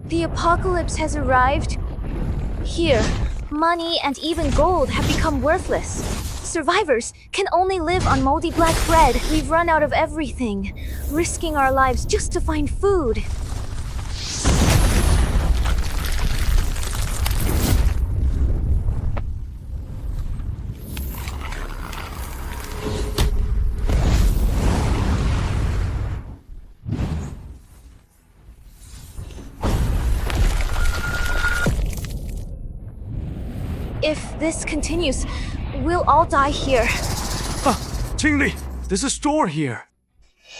The apocalypse has arrived. Here, money and even gold have become worthless. Survivors can only live on moldy black bread. We've run out of everything, risking our lives just to find food. If this continues, we'll all die here. Tingli, there's a store here.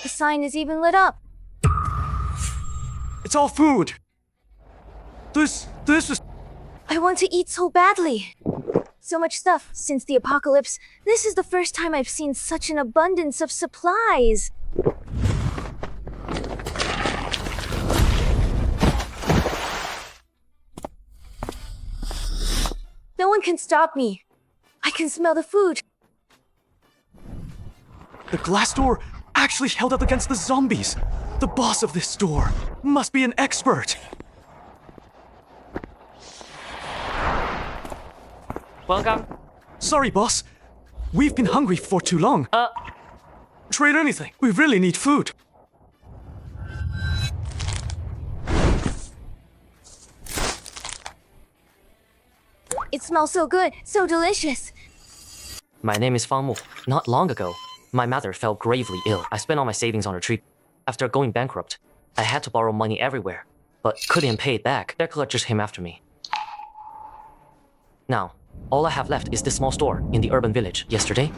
The sign is even lit up. It's all food. This is... I want to eat so badly. So much stuff since the apocalypse. This is the first time I've seen such an abundance of supplies. No one can stop me. I can smell the food. The glass door actually held up against the zombies. The boss of this store must be an expert. Welcome. Sorry, boss. We've been hungry for too long. Trade anything. We really need food. It smells so good, so delicious. My name is Fang Mu. Not long ago, my mother fell gravely ill. I spent all my savings on her treatment. After going bankrupt, I had to borrow money everywhere, but couldn't pay it back. Debt collectors came after me. Now, all I have left is this small store in the urban village. Yesterday,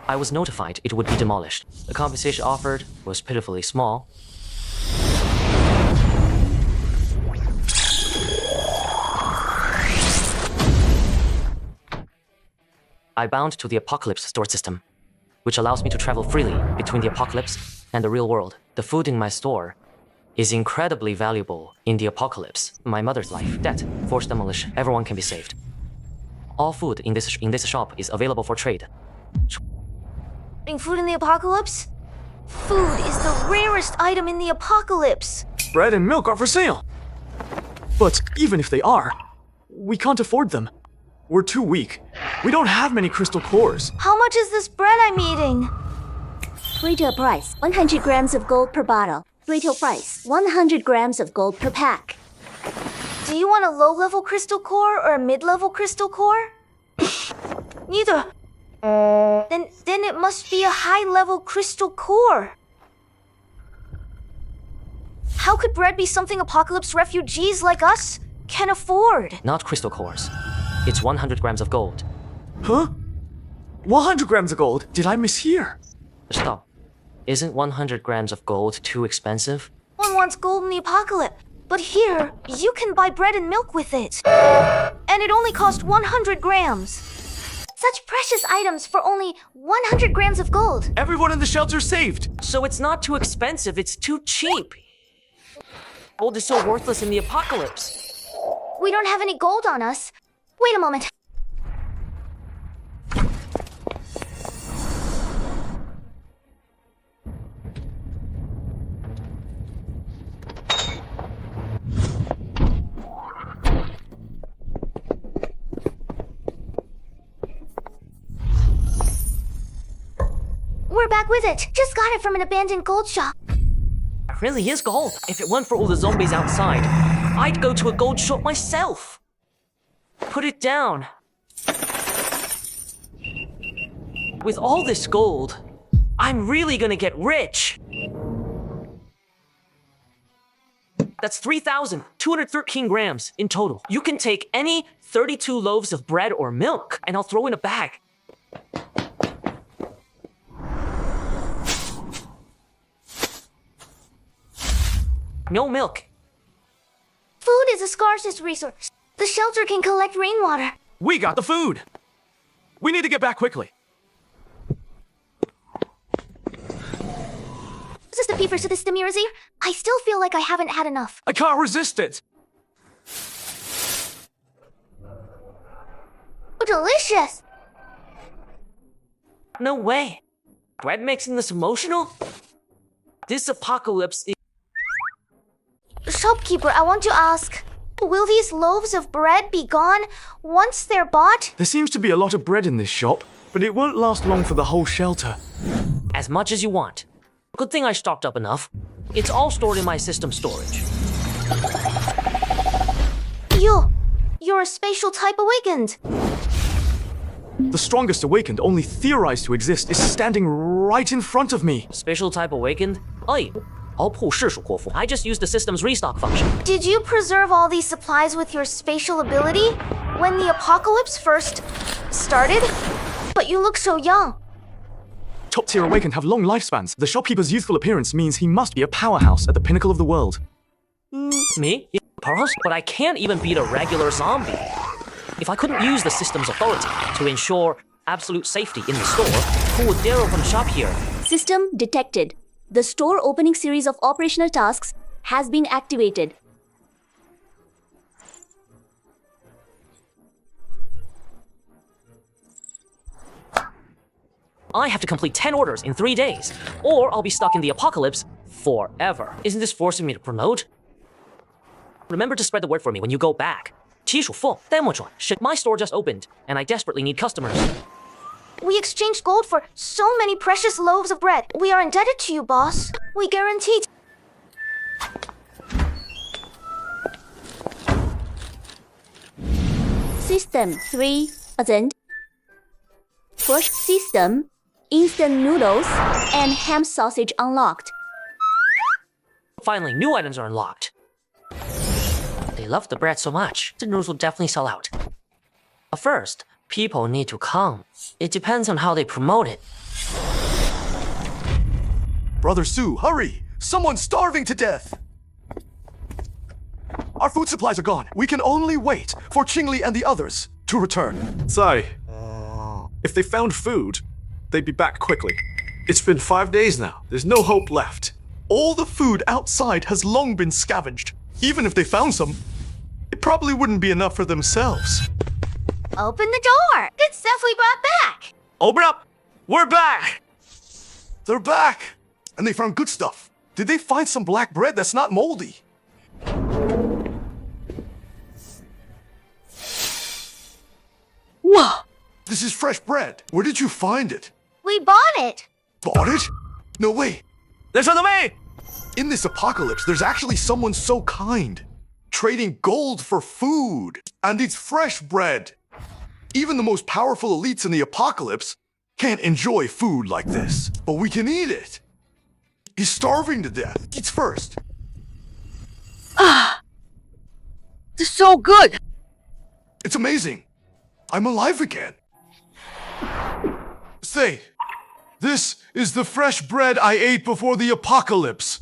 I was notified it would be demolished. The compensation offered was pitifully small. I bound to the Apocalypse store system, which allows me to travel freely between the Apocalypse and the real world. The food in my store is incredibly valuable in the Apocalypse. My mother's life, debt, forced demolition, everyone can be saved. All food in this shop is available for trade. Food in the apocalypse? Food is the rarest item in the apocalypse. Bread and milk are for sale. But even if they are, we can't afford them. We're too weak. We don't have many crystal cores. How much is this bread I'm eating? Retail price, 100 grams of gold per bottle. Retail price, 100 grams of gold per pack. Do you want a low-level crystal core or a mid-level crystal core? Neither. Then it must be a high-level crystal core. How could bread be something apocalypse refugees like us can afford? Not crystal cores. It's 100 grams of gold. Huh? 100 grams of gold? Did I mishear? Stop. Isn't 100 grams of gold too expensive? One wants gold in the apocalypse, but here, you can buy bread and milk with it. And it only cost 100 grams. Such precious items for only 100 grams of gold. Everyone in the shelter saved. So it's not too expensive, it's too cheap. Gold is so worthless in the apocalypse. We don't have any gold on us. Wait a moment. We're back with it. Just got it from an abandoned gold shop. It really is gold. If it weren't for all the zombies outside, I'd go to a gold shop myself. Put it down. With all this gold, I'm really gonna get rich. That's 3,213 grams in total. You can take any 32 loaves of bread or milk, and I'll throw in a bag. No milk. Food is the scarcest resource. The shelter can collect rainwater. We got the food. We need to get back quickly. Is this the P for the Mirazi? I still feel like I haven't had enough. I can't resist it. Oh, delicious! No way. Bread makes this emotional? This apocalypse is... Shopkeeper, I want to ask, will these loaves of bread be gone once they're bought? There seems to be a lot of bread in this shop, but it won't last long for the whole shelter. As much as you want. Good thing I stocked up enough. It's all stored in my system storage. You're a spatial type awakened. The strongest awakened, only theorized to exist, is standing right in front of me. Special type awakened? I just used the system's restock function. Did you preserve all these supplies with your spatial ability when the apocalypse first started? But you look so young. Top-tier awakened have long lifespans. The shopkeeper's youthful appearance means he must be a powerhouse at the pinnacle of the world. Me? Powerhouse? But I can't even beat a regular zombie. If I couldn't use the system's authority to ensure absolute safety in the store, who would dare open shop here? System detected. The store opening series of operational tasks has been activated. I have to complete 10 orders in 3 days, or I'll be stuck in the apocalypse forever. Isn't this forcing me to promote? Remember to spread the word for me when you go back. 期数 full. My store just opened, and I desperately need customers. We exchanged gold for so many precious loaves of bread. We are indebted to you, boss. We guarantee. System 3 Ascend. Push system, instant noodles, and ham sausage unlocked. Finally, new items are unlocked. They love the bread so much, the noodles will definitely sell out. But first, people need to come. It depends on how they promote it. Brother Sue, hurry! Someone's starving to death! Our food supplies are gone. We can only wait for Qingli and the others to return. Sorry. If they found food, they'd be back quickly. It's been 5 days now. There's no hope left. All the food outside has long been scavenged. Even if they found some, it probably wouldn't be enough for themselves. Open the door. Good stuff we brought back. Open up! We're back! They're back! And they found good stuff. Did they find some black bread that's not moldy? Wow! This is fresh bread. Where did you find it? We bought it. Bought it? No way. There's another way! In this apocalypse, there's actually someone so kind. Trading gold for food. And it's fresh bread. Even the most powerful elites in the apocalypse can't enjoy food like this. But we can eat it. He's starving to death. Eats first. This is so good! It's amazing. I'm alive again. Say, this is the fresh bread I ate before the apocalypse.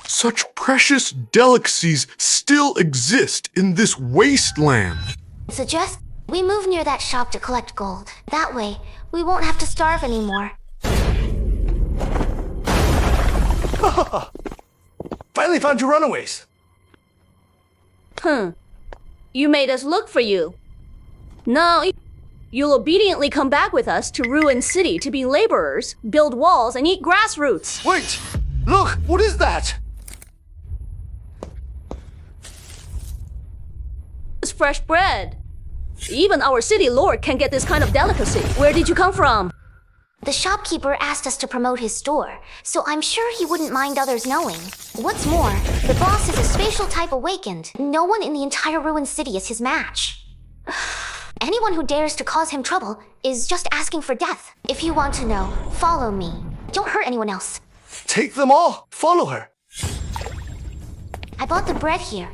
Such precious delicacies still exist in this wasteland. Suggest we move near that shop to collect gold. That way, we won't have to starve anymore. Finally found your runaways. You made us look for you. Now, you'll obediently come back with us to Ruin City to be laborers, build walls, and eat grass roots. Wait! Look! What is that? It's fresh bread. Even our city lord can get this kind of delicacy. Where did you come from? The shopkeeper asked us to promote his store, so I'm sure he wouldn't mind others knowing. What's more, the boss is a spatial type awakened. No one in the entire Ruined City is his match. Anyone who dares to cause him trouble is just asking for death. If you want to know, follow me. Don't hurt anyone else. Take them all. Follow her. I bought the bread here.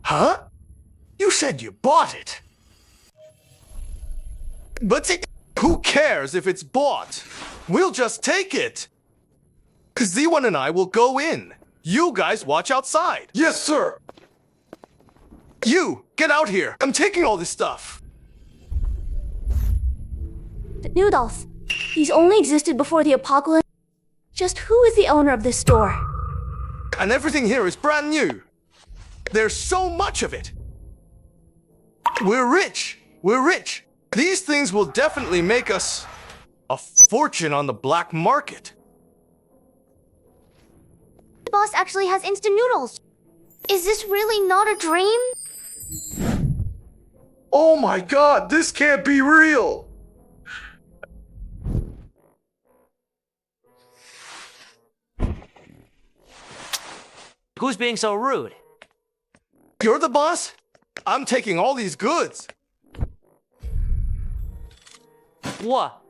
Huh? You said you bought it. But who cares if it's bought? We'll just take it. Z1 and I will go in. You guys watch outside. Yes, sir. You, get out here. I'm taking all this stuff. The noodles. These only existed before the apocalypse. Just who is the owner of this store? And everything here is brand new. There's so much of it. We're rich. We're rich. These things will definitely make us a fortune on the black market. boss actually has instant noodles. Is this really not a dream? Oh my god, this can't be real! Who's being so rude? You're the boss? I'm taking all these goods. What?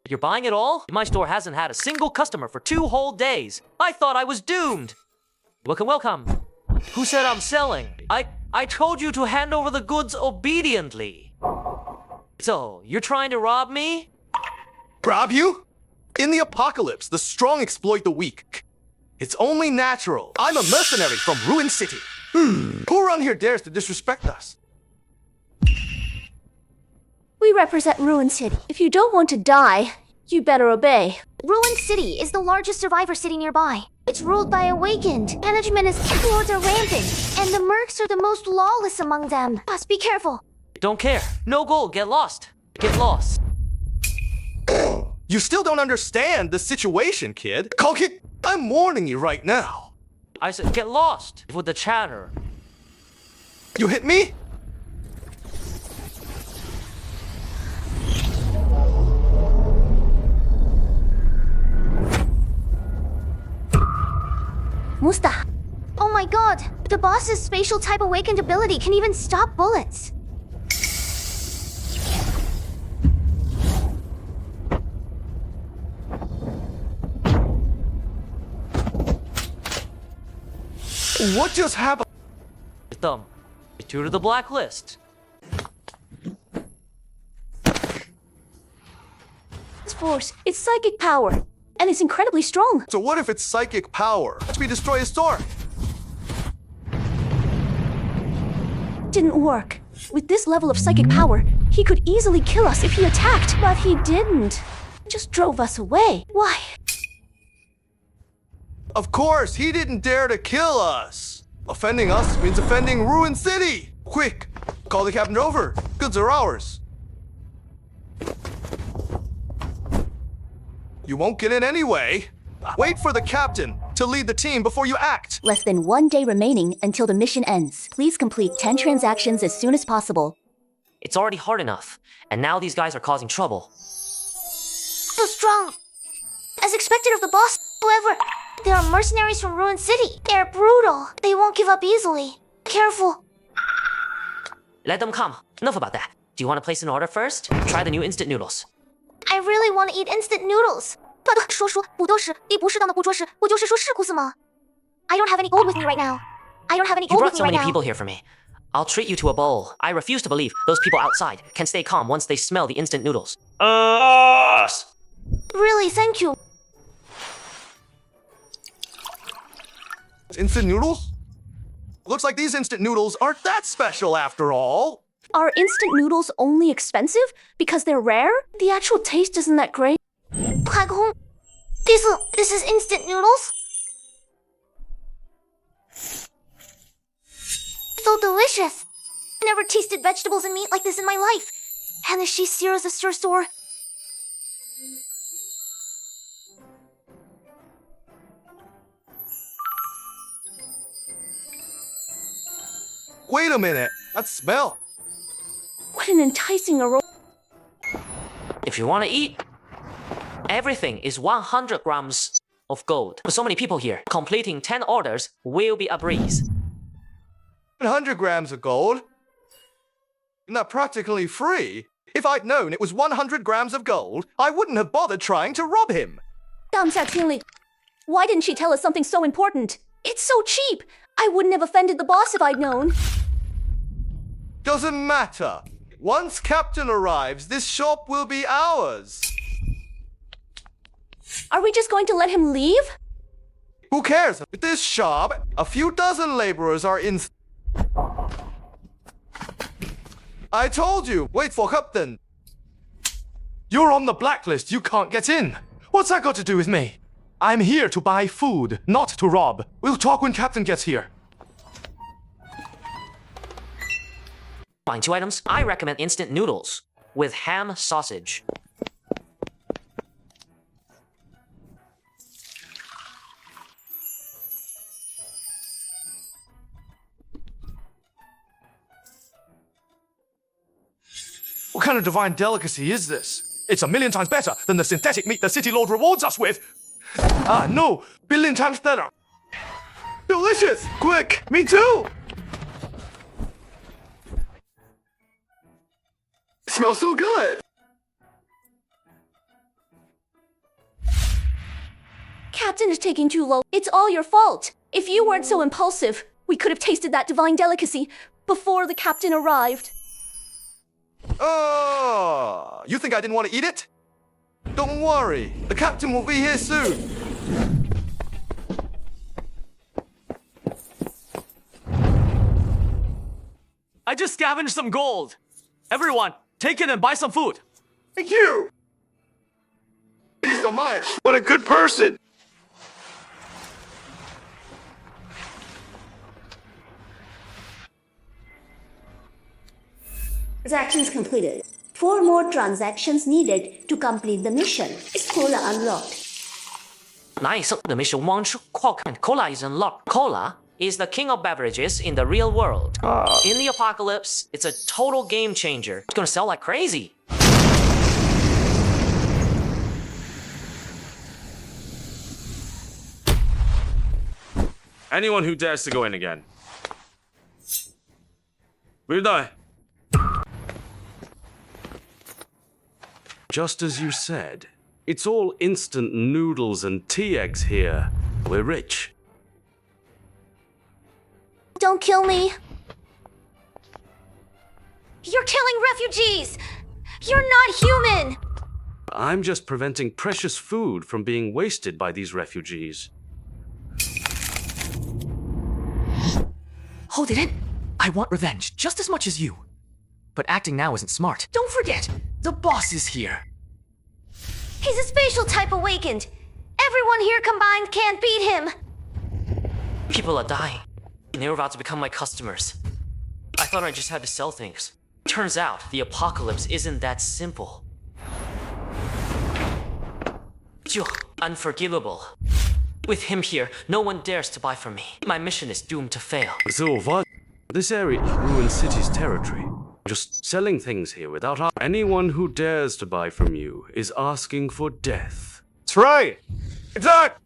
You're buying it all? My store hasn't had a single customer for 2 whole days. I thought I was doomed. Welcome, welcome. Who said I'm selling? I told you to hand over the goods obediently. So, you're trying to rob me? Rob you? In the apocalypse, the strong exploit the weak. It's only natural. I'm a mercenary from Ruined City. Who around here dares to disrespect us? We represent Ruin City. If you don't want to die, you better obey. Ruined City is the largest survivor city nearby. It's ruled by Awakened. Management is lords are rampant, and the mercs are the most lawless among them. Boss, be careful. Don't care. No gold. Get lost. Get lost. You still don't understand the situation, kid. Kalkit, I'm warning you right now. I said get lost with the chatter. You hit me? Musta. Oh my god, the boss's spatial type awakened ability can even stop bullets. What just happened? Thumb. Two to the blacklist. This force, it's psychic power, and it's incredibly strong. So what if it's psychic power? Watch me destroy a store. Didn't work. With this level of psychic power, he could easily kill us if he attacked, but he didn't. Just drove us away. Why? Of course, he didn't dare to kill us. Offending us means offending Ruin City. Quick, call the captain over. Goods are ours. You won't get in anyway. Wait for the captain to lead the team before you act. Less than 1 day remaining until the mission ends. Please complete 10 transactions as soon as possible. It's already hard enough, and now these guys are causing trouble. So strong. As expected of the boss, however, they are mercenaries from Ruined City. They're brutal. They won't give up easily. Careful. Let them come. Enough about that. Do you want to place an order first? Try the new instant noodles. I really want to eat instant noodles. But 说不都是一不适当的不说是，不就是说是哭死吗? I don't have any gold with me right now. I don't have any You gold brought with me so right many now. people here for me. I'll treat you to a bowl. I refuse to believe those people outside can stay calm once they smell the instant noodles. Really, thank you. Instant noodles? Looks like these instant noodles aren't that special after all. Are instant noodles only expensive because they're rare? The actual taste isn't that great. This is instant noodles? So delicious. Never tasted vegetables and meat like this in my life. And the sheer as a store. Wait a minute, that smell. What an enticing aroma. If you want to eat, everything is 100 grams of gold. With so many people here, completing 10 orders will be a breeze. 100 grams of gold? Isn't that practically free? If I'd known it was 100 grams of gold, I wouldn't have bothered trying to rob him. 当下经理, why didn't she tell us something so important? It's so cheap. I wouldn't have offended the boss if I'd known. Doesn't matter. Once Captain arrives, this shop will be ours. Are we just going to let him leave? Who cares? With this shop, a few dozen laborers are in. I told you, wait for Captain. You're on the blacklist, you can't get in. What's that got to do with me? I'm here to buy food, not to rob. We'll talk when Captain gets here. Buying 2 items, I recommend instant noodles with ham sausage. kind of divine delicacy is this? It's a million times better than the synthetic meat the City Lord rewards us with. Ah, no, billion times better. Delicious! Quick, me too! Smells so good. Captain is taking too long. It's all your fault. If you weren't so impulsive, we could have tasted that divine delicacy before the captain arrived. Oh, you think I didn't want to eat it? Don't worry, the captain will be here soon. I just scavenged some gold. Everyone, take it and buy some food. Thank you. Thank you so much. What a good person. Transactions completed. 4 more transactions needed to complete the mission. Is Cola unlocked? Nice. The mission 1 Cola is unlocked. Cola is the king of beverages in the real world. In the apocalypse, it's a total game changer. It's gonna sell like crazy. Anyone who dares to go in again. We'll die. Just as you said, it's all instant noodles and tea eggs here. We're rich. Don't kill me. You're killing refugees! You're not human! I'm just preventing precious food from being wasted by these refugees. Hold it in. I want revenge just as much as you. But acting now isn't smart. Don't forget, the boss is here. His spatial type awakened. Everyone here combined can't beat him. People are dying. They're about to become my customers. I thought I just had to sell things. Turns out, the apocalypse isn't that simple. Unforgivable. With him here, no one dares to buy from me. My mission is doomed to fail. So what? This area is Ruined City's territory. Just selling things here without anyone who dares to buy from you is asking for death. That's right. Attack!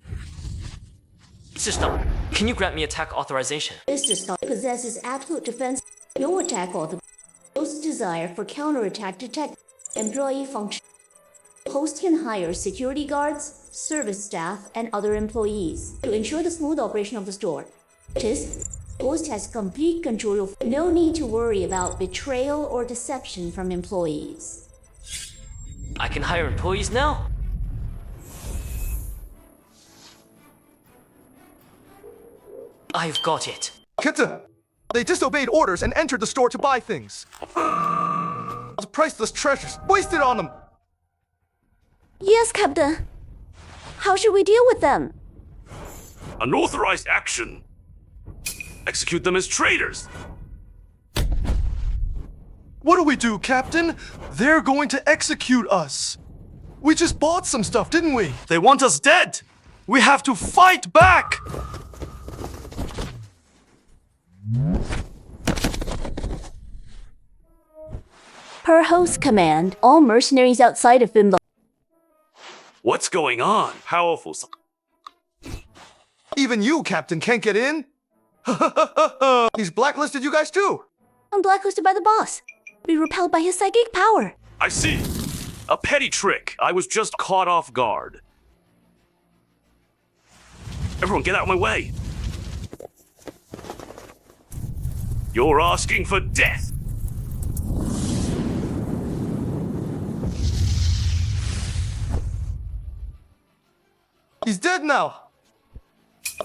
System, can you grant me attack authorization? This system possesses absolute defense. No attack author. Host desire for counterattack detect. Employee function. Host can hire security guards, service staff, and other employees to ensure the smooth operation of the store. Host has complete control of. No need to worry about betrayal or deception from employees. I can hire employees now? I've got it. Kitten, they disobeyed orders and entered the store to buy things. The priceless treasures wasted on them. Yes, Captain. How should we deal with them? Unauthorized action. Execute them as traitors. What do we do, Captain? They're going to execute us. We just bought some stuff, didn't we? They want us dead. We have to fight back. Per host command, all mercenaries outside of Bimbo. What's going on? Powerful. Even you, Captain, can't get in? He's blacklisted you guys too. I'm blacklisted by the boss. Be repelled by his psychic power. I see. A petty trick. I was just caught off guard. Everyone get out of my way. You're asking for death. He's dead now.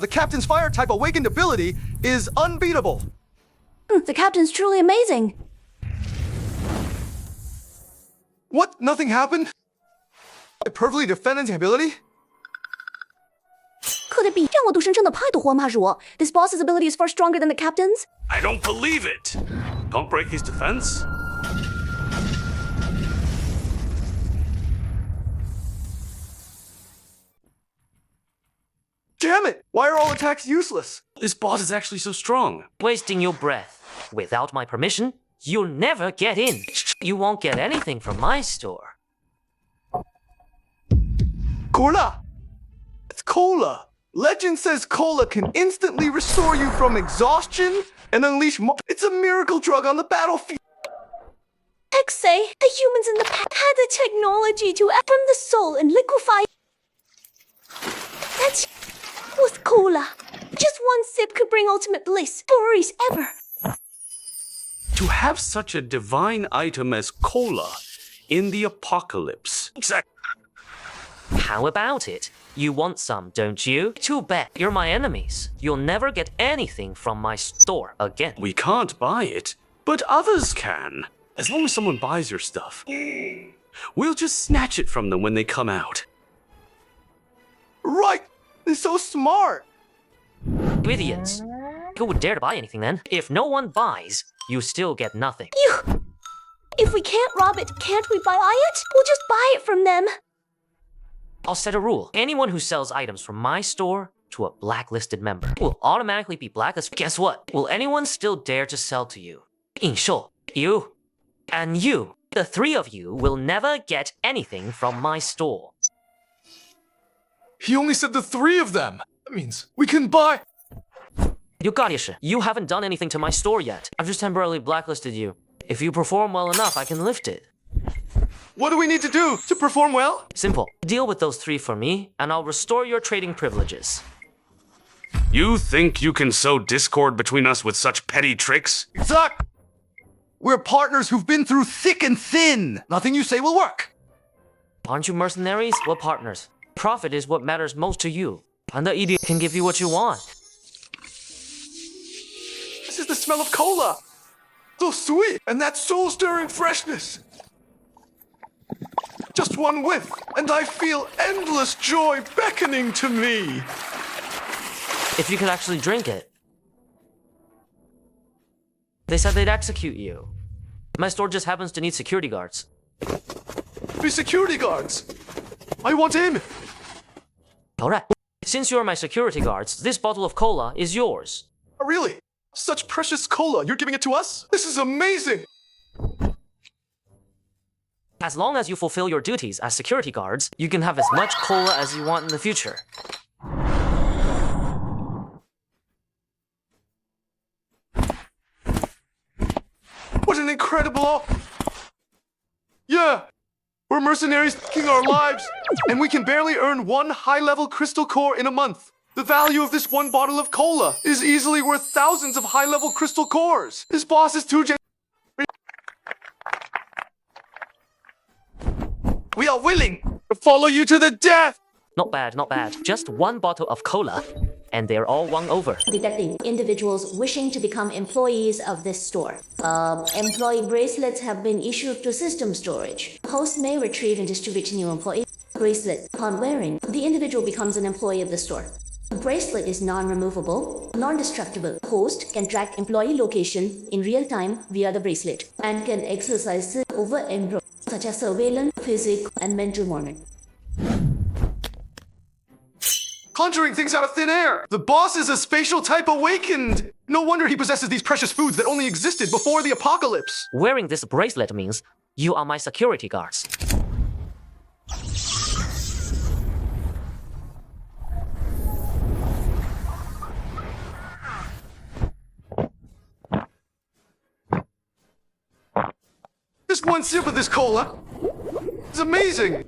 The captain's fire type awakened ability is unbeatable. The captain's truly amazing. What? Nothing happened? I perfectly defended the ability? Could it be 让我独身真的派的火马如 This boss's ability is far stronger than the captain's? I don't believe it. Can't break his defense. Damn it! Why are all attacks useless? This boss is actually so strong. Wasting your breath. Without my permission, you'll never get in. You won't get anything from my store. Cola! It's cola! Legend says cola can instantly restore you from exhaustion and unleash It's a miracle drug on the battlefield! Heck say, the humans in the past had the technology to act from the soul and liquefy. That's with cola. Just one sip could bring ultimate bliss. Stories ever. To have such a divine item as cola in the apocalypse. Exactly. How about it? You want some, don't you? Too bad. You're my enemies. You'll never get anything from my store again. We can't buy it, but others can. As long as someone buys your stuff. We'll just snatch it from them when they come out. Right! They're so smart! Idiots. Who would dare to buy anything then? If no one buys, you still get nothing. If we can't rob it, can't we buy it? We'll just buy it from them. I'll set a rule. Anyone who sells items from my store to a blacklisted member will automatically be blacklisted. Guess what? Will anyone still dare to sell to you? Yingshou, you, and you. The three of you will never get anything from my store. He only said the three of them. That means we can buy. You haven't done anything to my store yet. I've just temporarily blacklisted you. If you perform well enough, I can lift it. What do we need to do to perform well? Simple. Deal with those three for me, and I'll restore your trading privileges. You think you can sow discord between us with such petty tricks? Exact! We're partners who've been through thick and thin. Nothing you say will work. Aren't you mercenaries? We're partners. Profit is what matters most to you. And the idiot can give you what you want. This is the smell of cola. So sweet, and that soul-stirring freshness. Just one whiff, and I feel endless joy beckoning to me. If you could actually drink it. They said they'd execute you. My store just happens to need security guards. Be security guards. I want in. Alright. Since you're my security guards, this bottle of cola is yours. Oh, really? Such precious cola. You're giving it to us? This is amazing. As long as you fulfill your duties as security guards, you can have as much cola as you want in the future. What an incredible... Yeah, we're mercenaries risking our lives, and we can barely earn one high-level crystal core in a month. The value of this one bottle of cola is easily worth thousands of high-level crystal cores. This boss is too We are willing to follow you to the death! Not bad, not bad. Just one bottle of cola, and they're all won over. Detecting individuals wishing to become employees of this store. Employee bracelets have been issued to system storage. Host may retrieve and distribute new employee bracelets. Upon wearing, the individual becomes an employee of the store. The bracelet is non-removable, non-destructible. Host can track employee location in real time via the bracelet and can exercise over employees such as surveillance, physical, and mental monitoring. Conjuring things out of thin air! The boss is a spatial type awakened! No wonder he possesses these precious foods that only existed before the apocalypse! Wearing this bracelet means you are my security guards. Just one sip of this cola. It's amazing.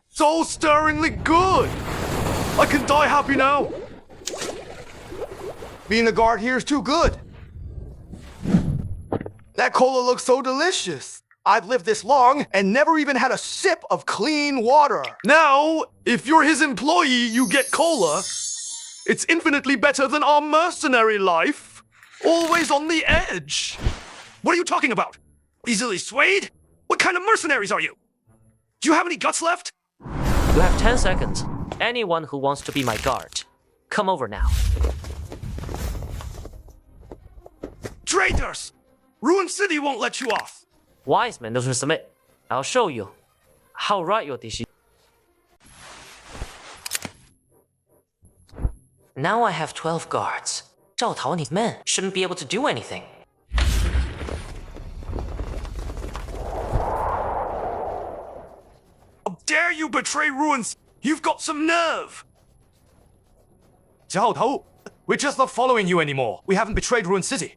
Soul-stirringly good. I can die happy now. Being a guard here is too good. That cola looks so delicious. I've lived this long and never even had a sip of clean water. Now, if you're his employee, you get cola. It's infinitely better than our mercenary life. Always on the edge. What are you talking about? Easily swayed? What kind of mercenaries are you? Do you have any guts left? You have 10 seconds. Anyone who wants to be my guard, come over now. Traitors! Ruin City won't let you off. Wise men doesn't submit. I'll show you how right your dish is. Now I have 12 guards. 赵桃, and his men shouldn't be able to do anything. dare you betray ruins? You've got some nerve! We're just not following you anymore. We haven't betrayed Ruin City.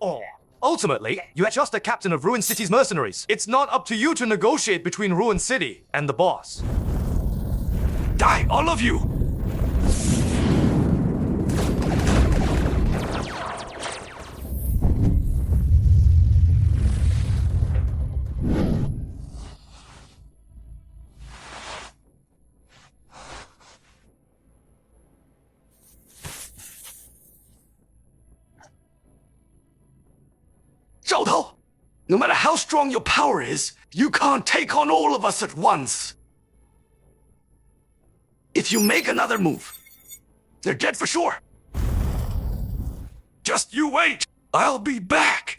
Ultimately, you're just a captain of Ruin City's mercenaries. It's not up to you to negotiate between Ruin City and the boss. Die, all of you! No matter how strong your power is, you can't take on all of us at once. If you make another move, they're dead for sure. Just you wait. I'll be back.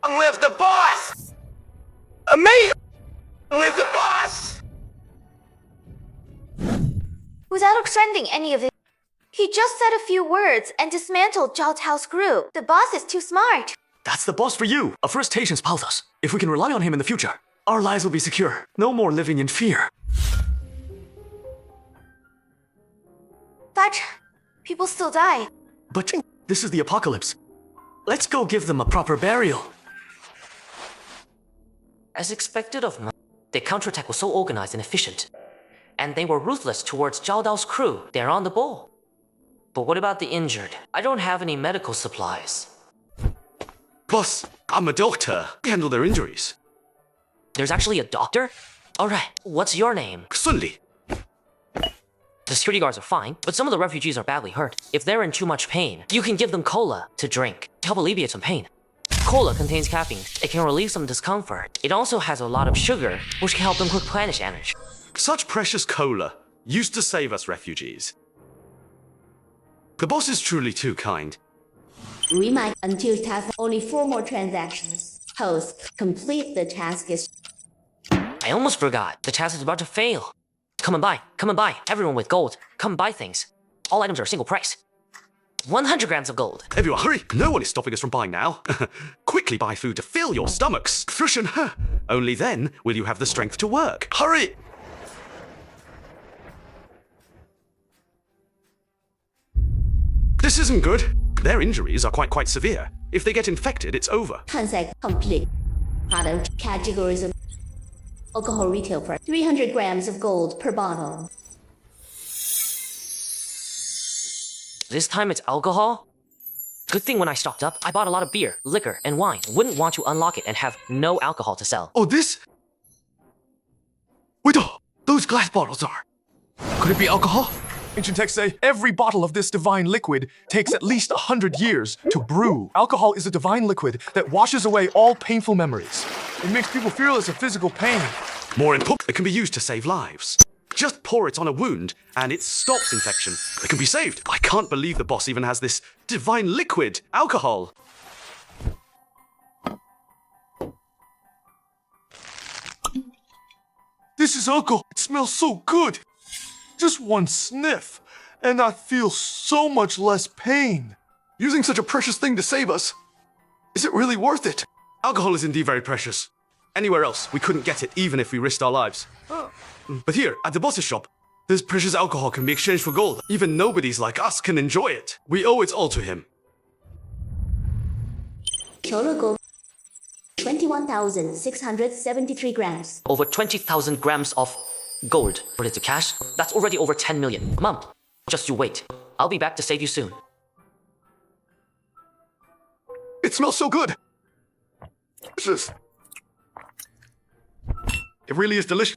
Long live the boss! Amazing! Live the boss! Without extending any of it, he just said a few words and dismantled Zhao Tao's crew. The boss is too smart. That's the boss for you. A first Tation's Palthos. If we can rely on him in the future, our lives will be secure. No more living in fear. But people still die. But this is the apocalypse. Let's go give them a proper burial. As expected of me, their counterattack was so organized and efficient. And they were ruthless towards Zhao Dao's crew. They're on the ball. But what about the injured? I don't have any medical supplies. Boss, I'm a doctor. I handle their injuries. There's actually a doctor? Alright, what's your name? Sun Li. The security guards are fine, but some of the refugees are badly hurt. If they're in too much pain, you can give them cola to drink to help alleviate some pain. Cola contains caffeine. It can relieve some discomfort. It also has a lot of sugar, which can help them replenish energy. Such precious cola used to save us refugees. The boss is truly too kind. Remind until task only 4 more transactions. Host, complete the task is... I almost forgot. The task is about to fail. Come and buy. Everyone with gold, come buy things. All items are a single price. 100 grams of gold. Everyone, hurry! No one is stopping us from buying now. Quickly buy food to fill your stomachs. Frushen, only then will you have the strength to work. Hurry! This isn't good. Their injuries are quite severe. If they get infected, it's over. Transact complete. Product categories of alcohol retail price. 300 grams of gold per bottle. This time it's alcohol? Good thing when I stocked up, I bought a lot of beer, liquor, and wine. Wouldn't want to unlock it and have no alcohol to sell. Oh, this? Wait, those glass bottles are. Could it be alcohol? Ancient texts say every bottle of this divine liquid takes at least 100 years to brew. Alcohol is a divine liquid that washes away all painful memories. It makes people fearless of physical pain. More important, it can be used to save lives. Just pour it on a wound, and it stops infection. It can be saved. I can't believe the boss even has this divine liquid, alcohol. This is alcohol. It smells so good. Just one sniff, and I feel so much less pain. Using such a precious thing to save us. Is it really worth it? Alcohol is indeed very precious. Anywhere else, we couldn't get it even if we risked our lives. But here, at the boss's shop, this precious alcohol can be exchanged for gold. Even nobodies like us can enjoy it. We owe it all to him. Total gold 21,673 grams. Over 20,000 grams of gold. Put it to cash, that's already over 10 million. Mom, just you wait. I'll be back to save you soon. It smells so good. Delicious. It really is delicious.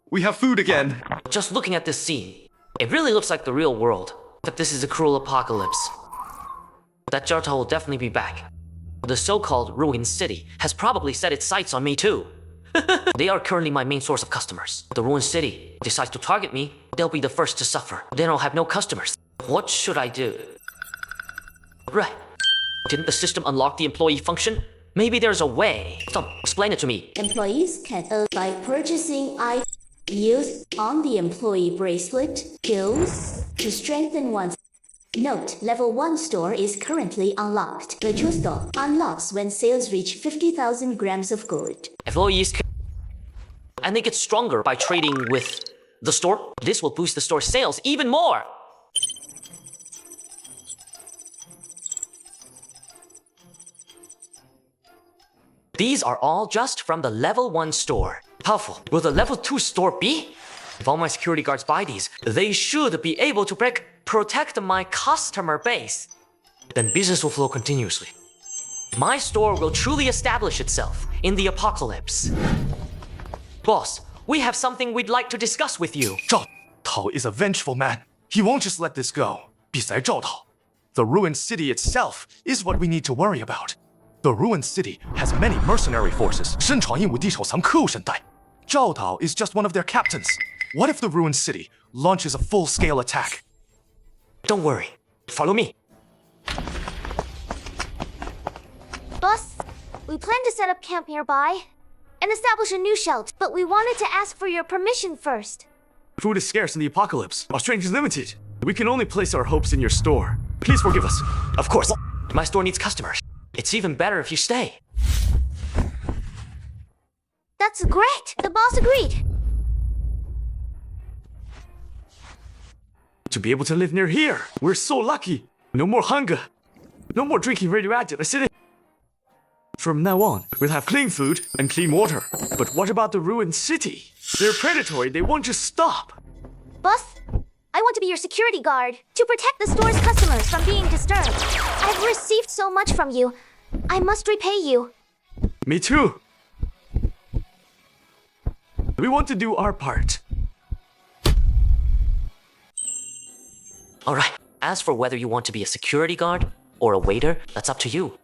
We have food again. Just looking at this scene, it really looks like the real world. But this is a cruel apocalypse. That Zhao Tao will definitely be back. The so-called ruined city has probably set its sights on me too. They are currently my main source of customers. The ruined city decides to target me, they'll be the first to suffer. Then I'll have no customers. What should I do? Right. Didn't the system unlock the employee function? Maybe there's a way. Stop, explain it to me. Employees can earn by purchasing items used on the employee bracelet, skills to strengthen one's Note, level 1 store is currently unlocked. Rechusto unlocks when sales reach 50,000 grams of gold. Employees can... and they get stronger by trading with the store. This will boost the store's sales even more. These are all just from the level 1 store. Powerful. Will the level 2 store be? If all my security guards buy these, they should be able to protect my customer base. Then business will flow continuously. My store will truly establish itself in the apocalypse. Boss, we have something we'd like to discuss with you. Zhao Tao is a vengeful man. He won't just let this go. Besides Zhao Tao, the ruined city itself is what we need to worry about. The ruined city has many mercenary forces. 身闯印武地手藏客户身带. Zhao Tao is just one of their captains. What if the ruined city launches a full-scale attack? Don't worry. Follow me. Boss, we plan to set up camp nearby and establish a new shelter, but we wanted to ask for your permission first. Food is scarce in the apocalypse. Our strength is limited. We can only place our hopes in your store. Please forgive us. Of course. My store needs customers. It's even better if you stay. That's great. The boss agreed. To be able to live near here, we're so lucky. No more hunger. No more drinking radioactive acidity. From now on, we'll have clean food and clean water. But what about the ruined city? They're predatory. They won't just stop. Boss, I want to be your security guard to protect the store's customers from being disturbed. I've received so much from you. I must repay you. Me too. We want to do our part. Alright, as for whether you want to be a security guard or a waiter, that's up to you.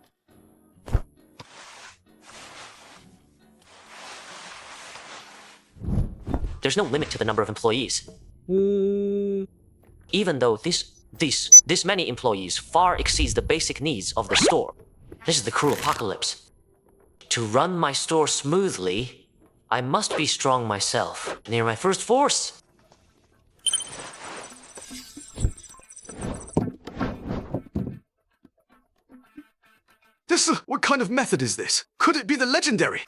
There's no limit to the number of employees. Even though this many employees far exceeds the basic needs of the store. This is the cruel apocalypse. To run my store smoothly, I must be strong myself. Near my first force. What kind of method is this? Could it be the legendary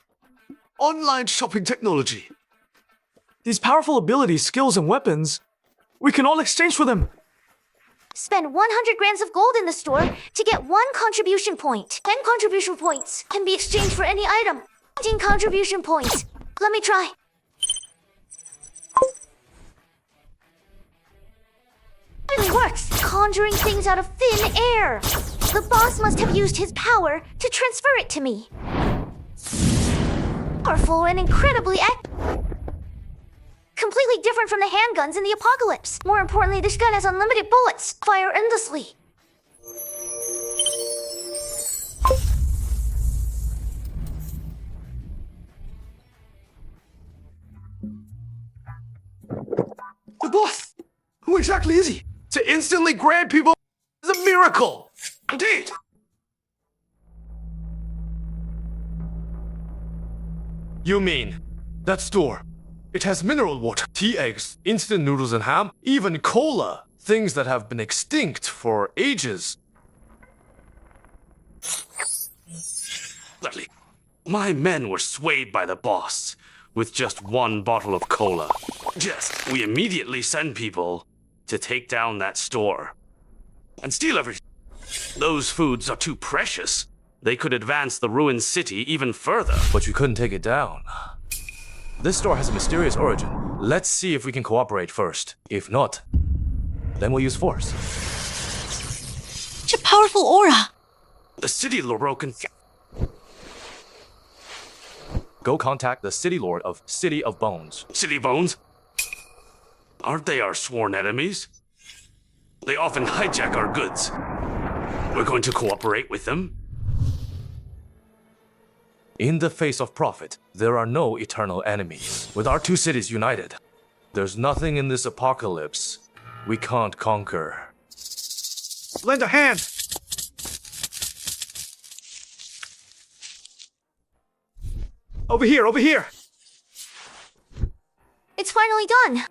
online shopping technology? These powerful abilities, skills, and weapons, we can all exchange for them. Spend 100 grams of gold in the store to get 1 contribution point. 10 contribution points can be exchanged for any item. 15 contribution points. Let me try. It really works. Conjuring things out of thin air. The boss must have used his power to transfer it to me. Powerful and incredibly completely different from the handguns in the apocalypse. More importantly, this gun has unlimited bullets. Fire endlessly. The boss! Who exactly is he? To instantly grant people is a miracle! Indeed! You mean that store? It has mineral water, tea eggs, instant noodles and ham, even cola. Things that have been extinct for ages. My men were swayed by the boss with just 1 bottle of cola. We immediately send people to take down that store and steal everything. Those foods are too precious. They could advance the ruined city even further. But you couldn't take it down. This store has a mysterious origin. Let's see if we can cooperate first. If not, then we'll use force. Such a powerful aura. The city lord can... Go contact the City Lord of City of Bones. City Bones? Aren't they our sworn enemies? They often hijack our goods. We're going to cooperate with them. In the face of profit, there are no eternal enemies. With our 2 cities united, there's nothing in this apocalypse we can't conquer. Lend a hand! Over here, over here! It's finally done.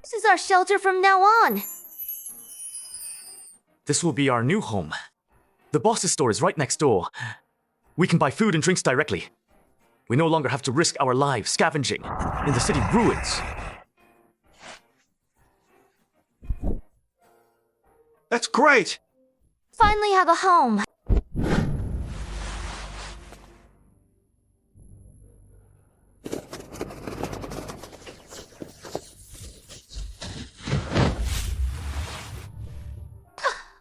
This is our shelter from now on. This will be our new home. The boss's store is right next door. We can buy food and drinks directly. We no longer have to risk our lives scavenging in the city ruins. That's great! Finally have a home.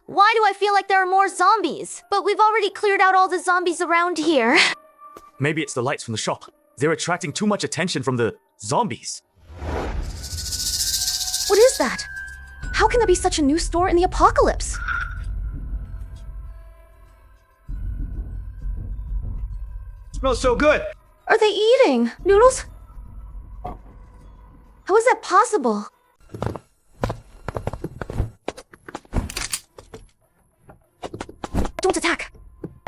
Why do I feel like there are more zombies? But we've already cleared out all the zombies around here. Maybe it's the lights from the shop. They're attracting too much attention from the zombies. What is that? How can there be such a new store in the apocalypse? Smells so good! Are they eating noodles? How is that possible? Don't attack!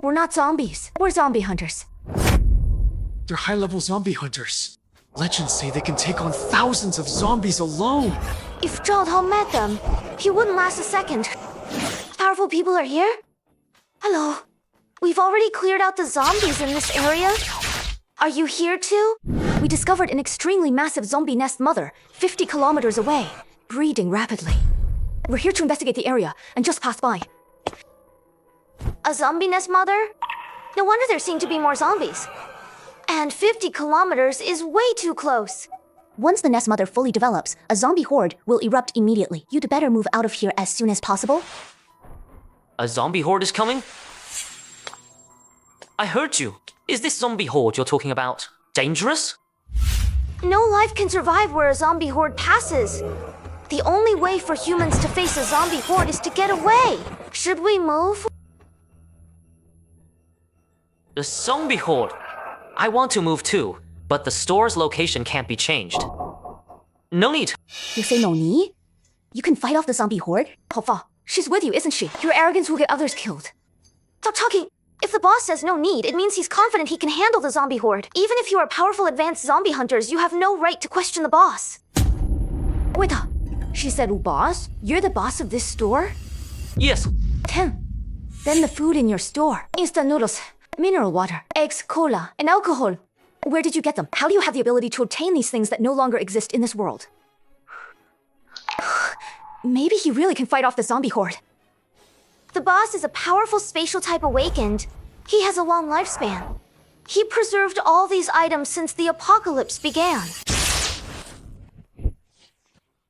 We're not zombies. We're zombie hunters. They're high-level zombie hunters. Legends say they can take on thousands of zombies alone. If Zhao Tao met them, he wouldn't last a second. Powerful people are here? Hello. We've already cleared out the zombies in this area. Are you here too? We discovered an extremely massive zombie nest mother, 50 kilometers away, breeding rapidly. We're here to investigate the area and just passed by. A zombie nest mother? No wonder there seem to be more zombies. And 50 kilometers is way too close. Once the nest mother fully develops, a zombie horde will erupt immediately. You'd better move out of here as soon as possible. A zombie horde is coming? I heard you. Is this zombie horde you're talking about dangerous? No life can survive where a zombie horde passes. The only way for humans to face a zombie horde is to get away. Should we move? The zombie horde. I want to move too, but the store's location can't be changed. No need. You say no need? You can fight off the zombie horde? Hao Fa, she's with you, isn't she? Your arrogance will get others killed. Stop talking. If the boss says no need, it means he's confident he can handle the zombie horde. Even if you are powerful advanced zombie hunters, you have no right to question the boss. Wait, she said, boss? You're the boss of this store? Yes. Then the food in your store. Instant noodles, mineral water, eggs, cola, and alcohol. Where did you get them? How do you have the ability to obtain these things that no longer exist in this world? Maybe he really can fight off the zombie horde. The boss is a powerful spatial type awakened. He has a long lifespan. He preserved all these items since the apocalypse began.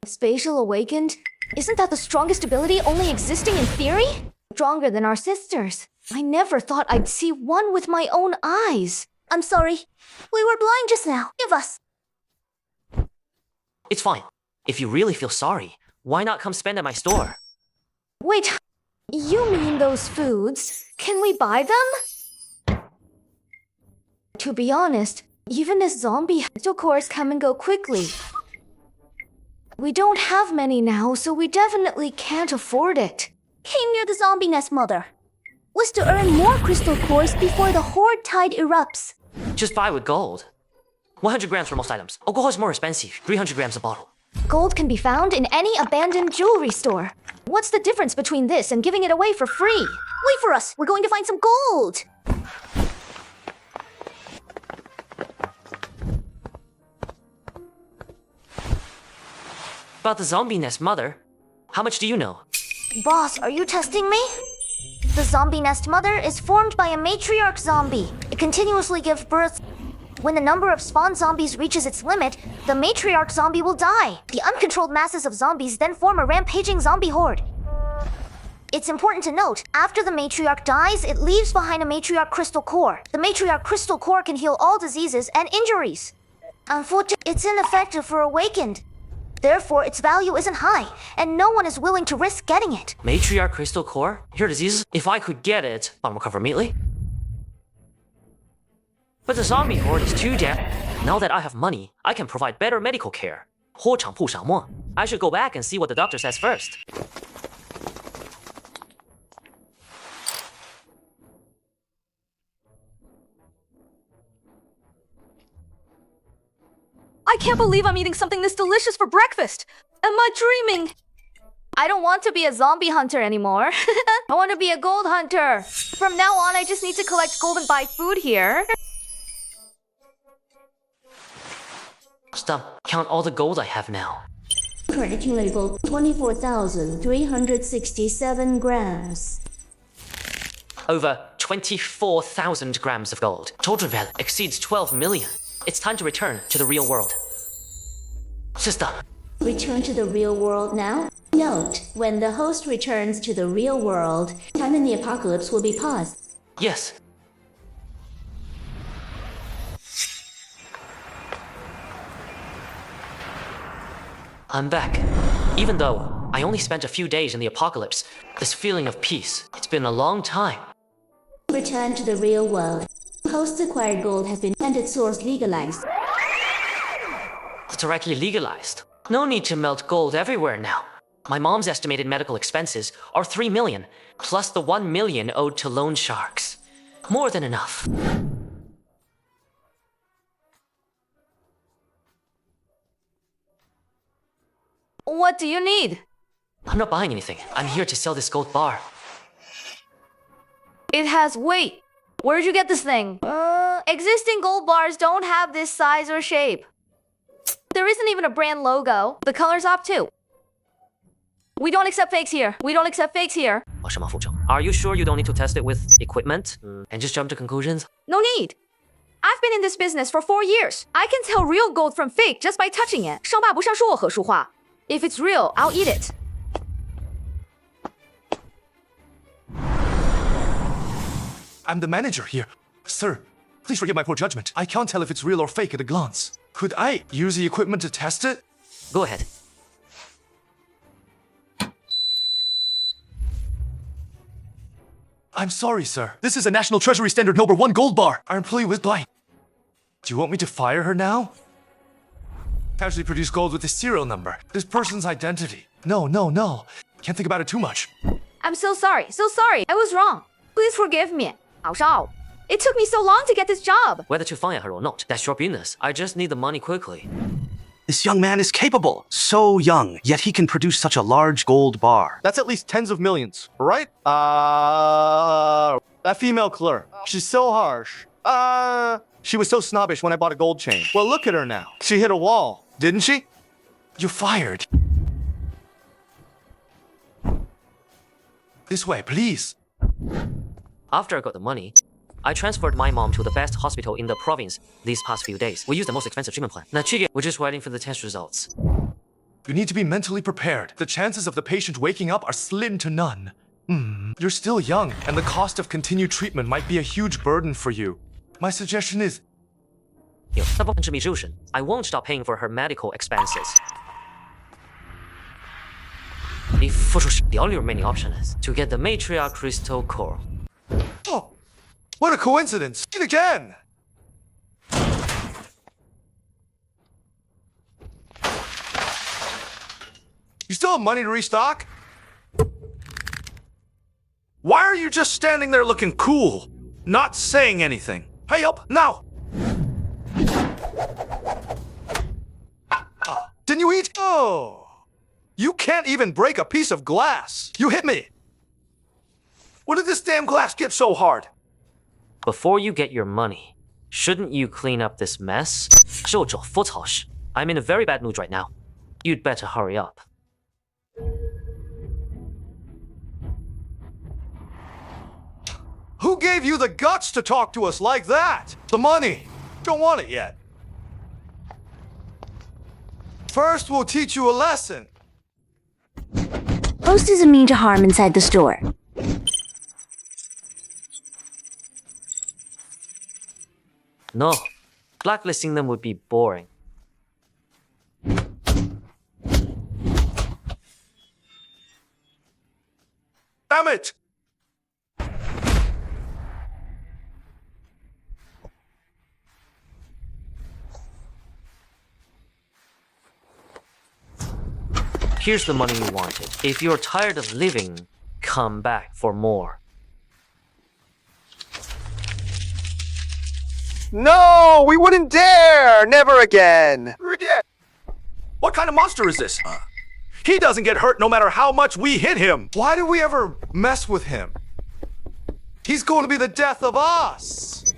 Spatial awakened? Isn't that the strongest ability only existing in theory? Stronger than our sisters. I never thought I'd see one with my own eyes. I'm sorry. We were blind just now. Give us. It's fine. If you really feel sorry, why not come spend at my store? Wait, you mean those foods? Can we buy them? To be honest, even as zombie cores come and go quickly. We don't have many now, so we definitely can't afford it. Came near the zombie nest mother. Was to earn more crystal cores before the horde tide erupts. Just buy with gold. 100 grams for most items. Alcohol is more expensive, 300 grams a bottle. Gold can be found in any abandoned jewelry store. What's the difference between this and giving it away for free? Wait for us, we're going to find some gold. About the zombie nest mother, how much do you know? Boss, are you testing me? The zombie nest mother is formed by a matriarch zombie. It continuously gives birth. When the number of spawn zombies reaches its limit, the matriarch zombie will die. The uncontrolled masses of zombies then form a rampaging zombie horde. It's important to note, after the matriarch dies, it leaves behind a matriarch crystal core. The matriarch crystal core can heal all diseases and injuries. Unfortunately, it's ineffective for awakened. Therefore, its value isn't high, and no one is willing to risk getting it. Matriarch crystal core? Cure diseases? If I could get it, I'll recover immediately. But the zombie horde is too damn... Now that I have money, I can provide better medical care. 火场不上墨. I should go back and see what the doctor says first. I can't believe I'm eating something this delicious for breakfast. Am I dreaming? I don't want to be a zombie hunter anymore. I want to be a gold hunter. From now on, I just need to collect gold and buy food here. Stop. Count all the gold I have now. Current accumulated gold 24,367 grams. Over 24,000 grams of gold. Total value exceeds 12 million. It's time to return to the real world. Sister. Return to the real world now? Note, when the host returns to the real world, time in the apocalypse will be paused. Yes. I'm back. Even though I only spent a few days in the apocalypse, this feeling of peace, it's been a long time. Return to the real world. Host acquired gold has been and its source legalized. Directly legalized. No need to melt gold everywhere now. My mom's estimated medical expenses are 3 million, plus the 1 million owed to loan sharks. More than enough. What do you need? I'm not buying anything. I'm here to sell this gold bar. It has weight. Where'd you get this thing? Existing gold bars don't have this size or shape. There isn't even a brand logo. The color's off too. We don't accept fakes here. We don't accept fakes here. Are you sure you don't need to test it with equipment and just jump to conclusions? No need. I've been in this business for 4 years. I can tell real gold from fake just by touching it. 上坝不上说我何说话. If it's real, I'll eat it. I'm the manager here. Sir, please forgive my poor judgment. I can't tell if it's real or fake at a glance. Could I use the equipment to test it? Go ahead. I'm sorry, sir. This is a National Treasury Standard number 1 gold bar. Our employee was blind. Do you want me to fire her now? Casually produce gold with the serial number. This person's identity. No. Can't think about it too much. I'm so sorry. So sorry. I was wrong. Please forgive me. 老少. It took me so long to get this job. Whether to fire her or not, that's your business. I just need the money quickly. This young man is capable. So young, yet he can produce such a large gold bar. That's at least tens of millions, right? That female clerk. She's so harsh. She was so snobbish when I bought a gold chain. Well, look at her now. She hit a wall, didn't she? You're fired. This way, please. After I got the money, I transferred my mom to the best hospital in the province these past few days. We used the most expensive treatment plan. We're just waiting for the test results. You need to be mentally prepared. The chances of the patient waking up are slim to none. You're still young, and the cost of continued treatment might be a huge burden for you. My suggestion is... I won't stop paying for her medical expenses. The only remaining option is to get the matriarch crystal core. Oh, what a coincidence. Eat again. You still have money to restock? Why are you just standing there looking cool, not saying anything? Hey up, now! Didn't you eat? Oh. You can't even break a piece of glass. You hit me. When did this damn glass get so hard? Before you get your money, shouldn't you clean up this mess? I'm in a very bad mood right now. You'd better hurry up. Who gave you the guts to talk to us like that? The money. Don't want it yet. First, we'll teach you a lesson. Host isn't mean to harm inside the store. No, blacklisting them would be boring. Damn it! Here's the money you wanted. If you're tired of living, come back for more. No, we wouldn't dare! Never again! What kind of monster is this? He doesn't get hurt no matter how much we hit him. Why do we ever mess with him? He's going to be the death of us.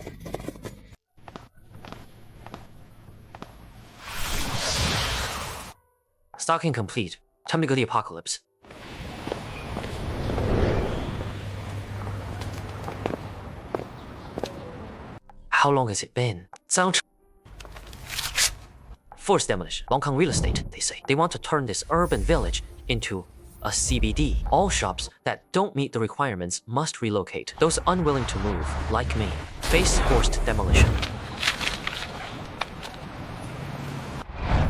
Stocking complete. Time to go to the apocalypse. How long has it been? Forced demolition. Longkang real estate, they say. They want to turn this urban village into a CBD. All shops that don't meet the requirements must relocate. Those unwilling to move, like me, face forced demolition.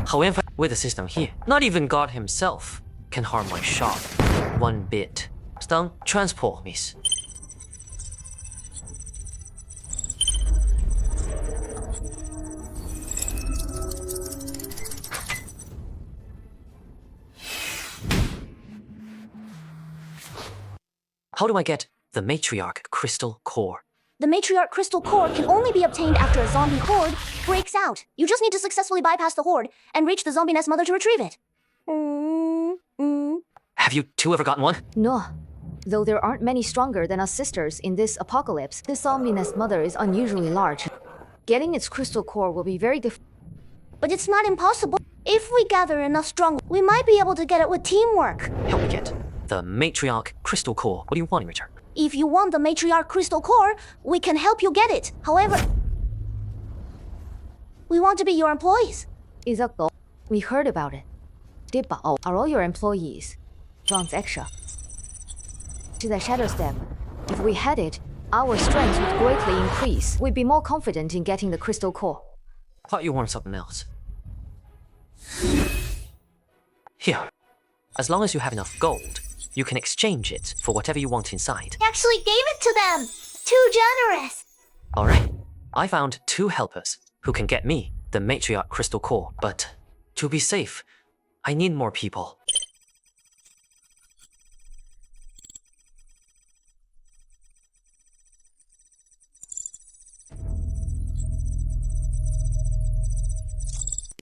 However, with the system here, not even God himself can harm my shop one bit. Stone, transport, miss. How do I get the matriarch crystal core? The matriarch crystal core can only be obtained after a zombie horde breaks out. You just need to successfully bypass the horde and reach the zombie nest mother to retrieve it. Have you two ever gotten one? No. Though there aren't many stronger than us sisters in this apocalypse, this zombie nest mother is unusually large. Getting its crystal core will be very difficult. But it's not impossible. If we gather enough strong, we might be able to get it with teamwork. Help me get the matriarch crystal core. What do you want in return? If you want the matriarch crystal core, we can help you get it. However, we want to be your employees. Izakdo, we heard about it. Dipao are all your employees. John's extra. To the shadow step. If we had it, our strength would greatly increase. We'd be more confident in getting the crystal core. Thought you wanted something else. Here. As long as you have enough gold, you can exchange it for whatever you want inside. I actually gave it to them. Too generous. Alright. I found 2 helpers who can get me the matriarch crystal core, but to be safe, I need more people.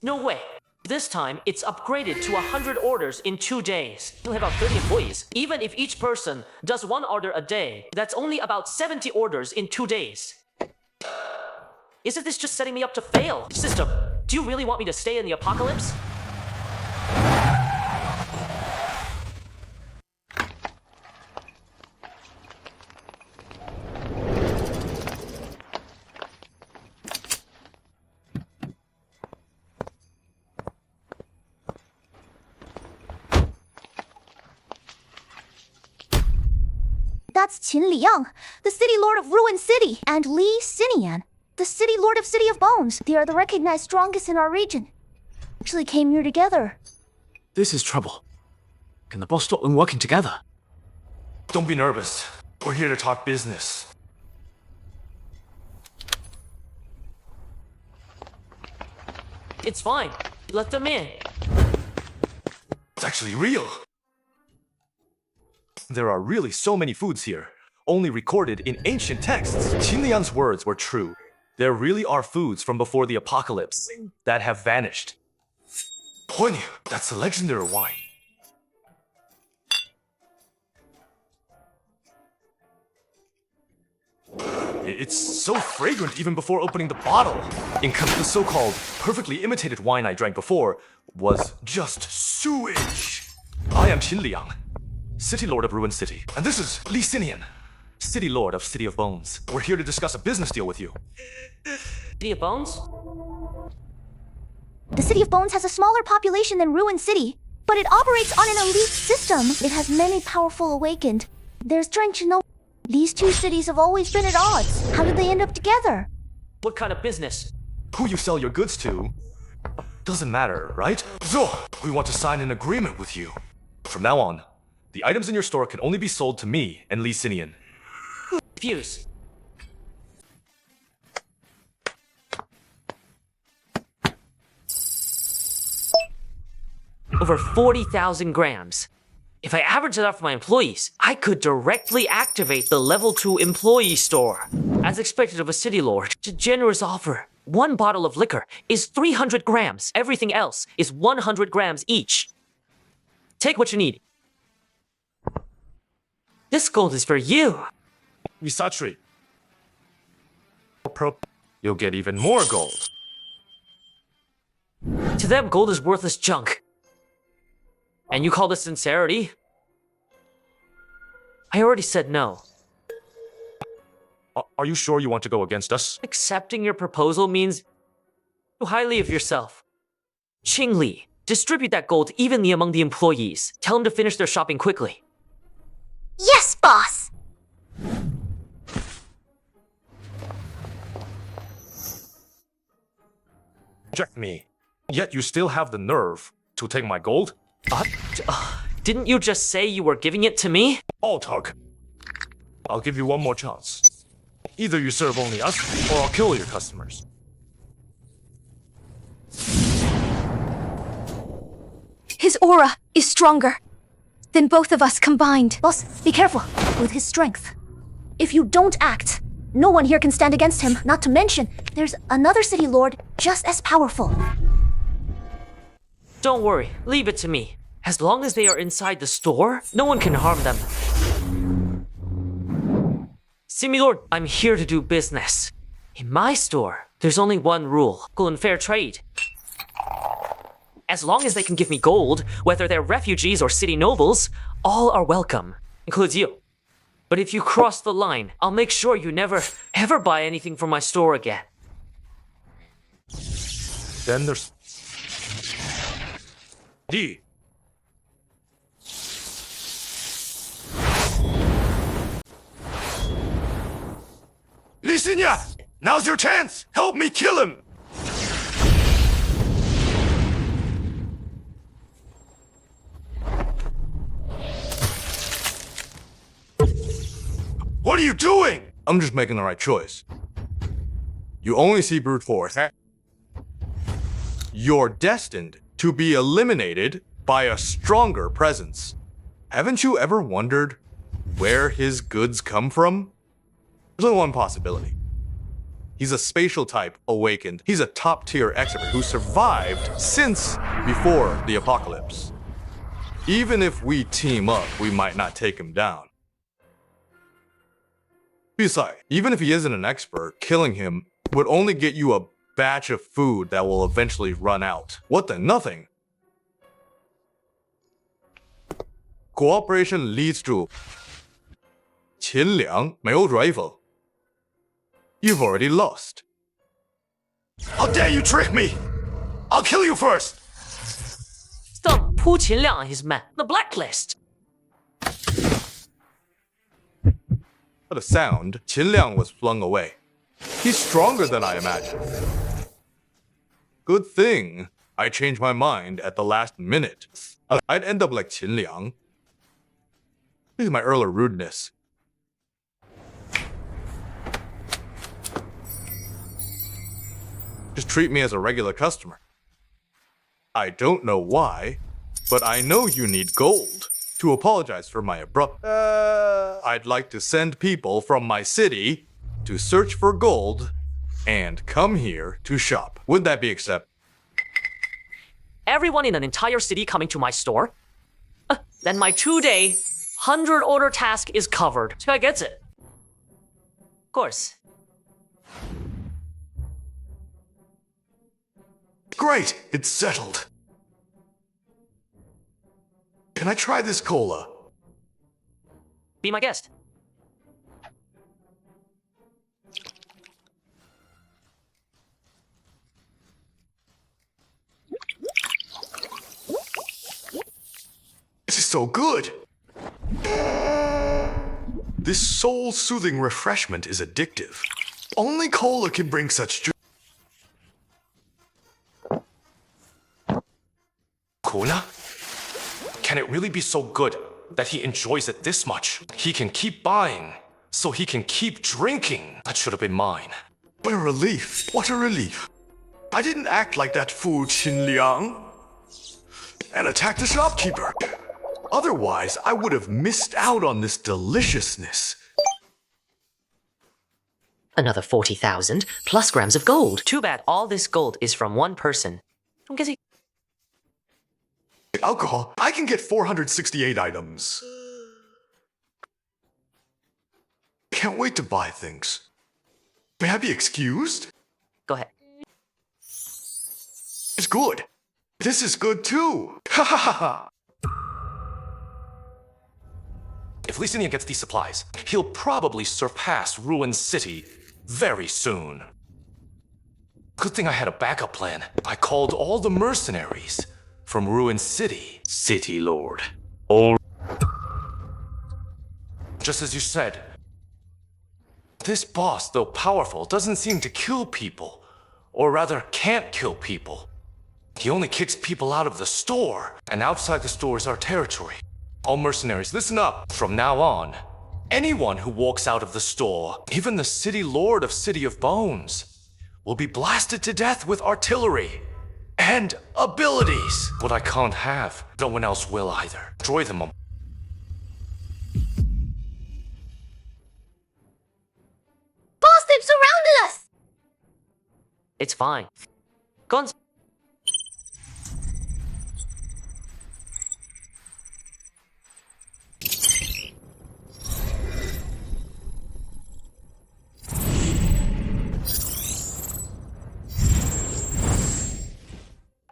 No way. This time, it's upgraded to 100 orders in 2 days. You'll have about 30 employees. Even if each person does 1 order a day, that's only about 70 orders in 2 days. Isn't this just setting me up to fail? System, do you really want me to stay in the apocalypse? That's Qin Liang, the city lord of Ruined City, and Li Xinian, the city lord of City of Bones. They are the recognized strongest in our region. Actually came here together. This is trouble. Can the boss stop them working together? Don't be nervous. We're here to talk business. It's fine. Let them in. It's actually real. There are really so many foods here, only recorded in ancient texts. Qin Liang's words were true. There really are foods from before the apocalypse that have vanished. Ponyu, that's the legendary wine. It's so fragrant even before opening the bottle. The so-called perfectly imitated wine I drank before was just sewage. I am Qin Liang, City Lord of Ruined City. And this is Li Xinian, City Lord of City of Bones. We're here to discuss a business deal with you. City of Bones? The City of Bones has a smaller population than Ruined City, but it operates on an elite system. It has many powerful awakened. There's strange to know. These 2 cities have always been at odds. How did they end up together? What kind of business? Who you sell your goods to doesn't matter, right? So, we want to sign an agreement with you. From now on, the items in your store can only be sold to me and Li Xinian. Fuse. Over 40,000 grams. If I average it out for my employees, I could directly activate the level 2 employee store. As expected of a city lord, it's a generous offer. 1 bottle of liquor is 300 grams. Everything else is 100 grams each. take what you need. This gold is for you. Misatri. You'll get even more gold. To them, gold is worthless junk. And you call this sincerity? I already said no. Are you sure you want to go against us? Accepting your proposal means too highly of yourself. Qing Li, distribute that gold evenly among the employees. Tell them to finish their shopping quickly. Yes, boss! Reject me. Yet you still have the nerve to take my gold? Didn't you just say you were giving it to me? Altug. I'll give you one more chance. Either you serve only us, or I'll kill your customers. His aura is stronger than both of us combined. Boss, be careful with his strength. If you don't act, no one here can stand against him. Not to mention, there's another city lord just as powerful. Don't worry, leave it to me. As long as they are inside the store, no one can harm them. See me, Lord, I'm here to do business. In my store, there's only one rule: equal and fair trade. As long as they can give me gold, whether they're refugees or city nobles, all are welcome, includes you. But if you cross the line, I'll make sure you never, ever buy anything from my store again. Then there's... D. Lisinya! Now's your chance! Help me kill him! What are you doing? I'm just making the right choice. You only see brute force. You're destined to be eliminated by a stronger presence. Haven't you ever wondered where his goods come from? There's only one possibility. He's a spatial type awakened. He's a top-tier expert who survived since before the apocalypse. Even if we team up, we might not take him down. Besides, even if he isn't an expert, killing him would only get you a batch of food that will eventually run out. What the nothing? Cooperation leads to 秦良没有 rival. You've already lost. How dare you trick me! I'll kill you first! Stop, Pu Qinliang and his men, the blacklist. At a sound, Qin Liang was flung away. He's stronger than I imagined. Good thing I changed my mind at the last minute. I'd end up like Qin Liang. This is my earlier rudeness. Just treat me as a regular customer. I don't know why, but I know you need gold. To apologize for my abrupt... I'd like to send people from my city to search for gold and come here to shop. Would that be accepted? Everyone in an entire city coming to my store? Then my 2-day, 100-order task is covered. So I gets it. Of course. Great, it's settled. Can I try this cola? Be my guest. This is so good. This soul-soothing refreshment is addictive. Only cola can bring such joy. Cola? Can it really be so good that he enjoys it this much? He can keep buying, so he can keep drinking. That should have been mine. What a relief. What a relief. I didn't act like that fool Qin Liang and attack the shopkeeper. Otherwise, I would have missed out on this deliciousness. Another 40,000 plus grams of gold. Too bad all this gold is from one person. I'm guessing. alcohol, I can get 468 items. Can't wait to buy things. May I be excused? Go ahead. It's good. This is good too. Ha ha ha ha. If Licinian gets these supplies, he'll probably surpass Ruined City very soon. Good thing I had a backup plan. I called all the mercenaries from Ruined City. City Lord. All just as you said. This boss, though powerful, doesn't seem to kill people. Or rather, can't kill people. He only kicks people out of the store, and outside the store is our territory. All mercenaries, listen up. From now on, anyone who walks out of the store, even the City Lord of City of Bones, will be blasted to death with artillery and abilities. What I can't have, no one else will either. Destroy them all. Boss, they've surrounded us! It's fine. Guns.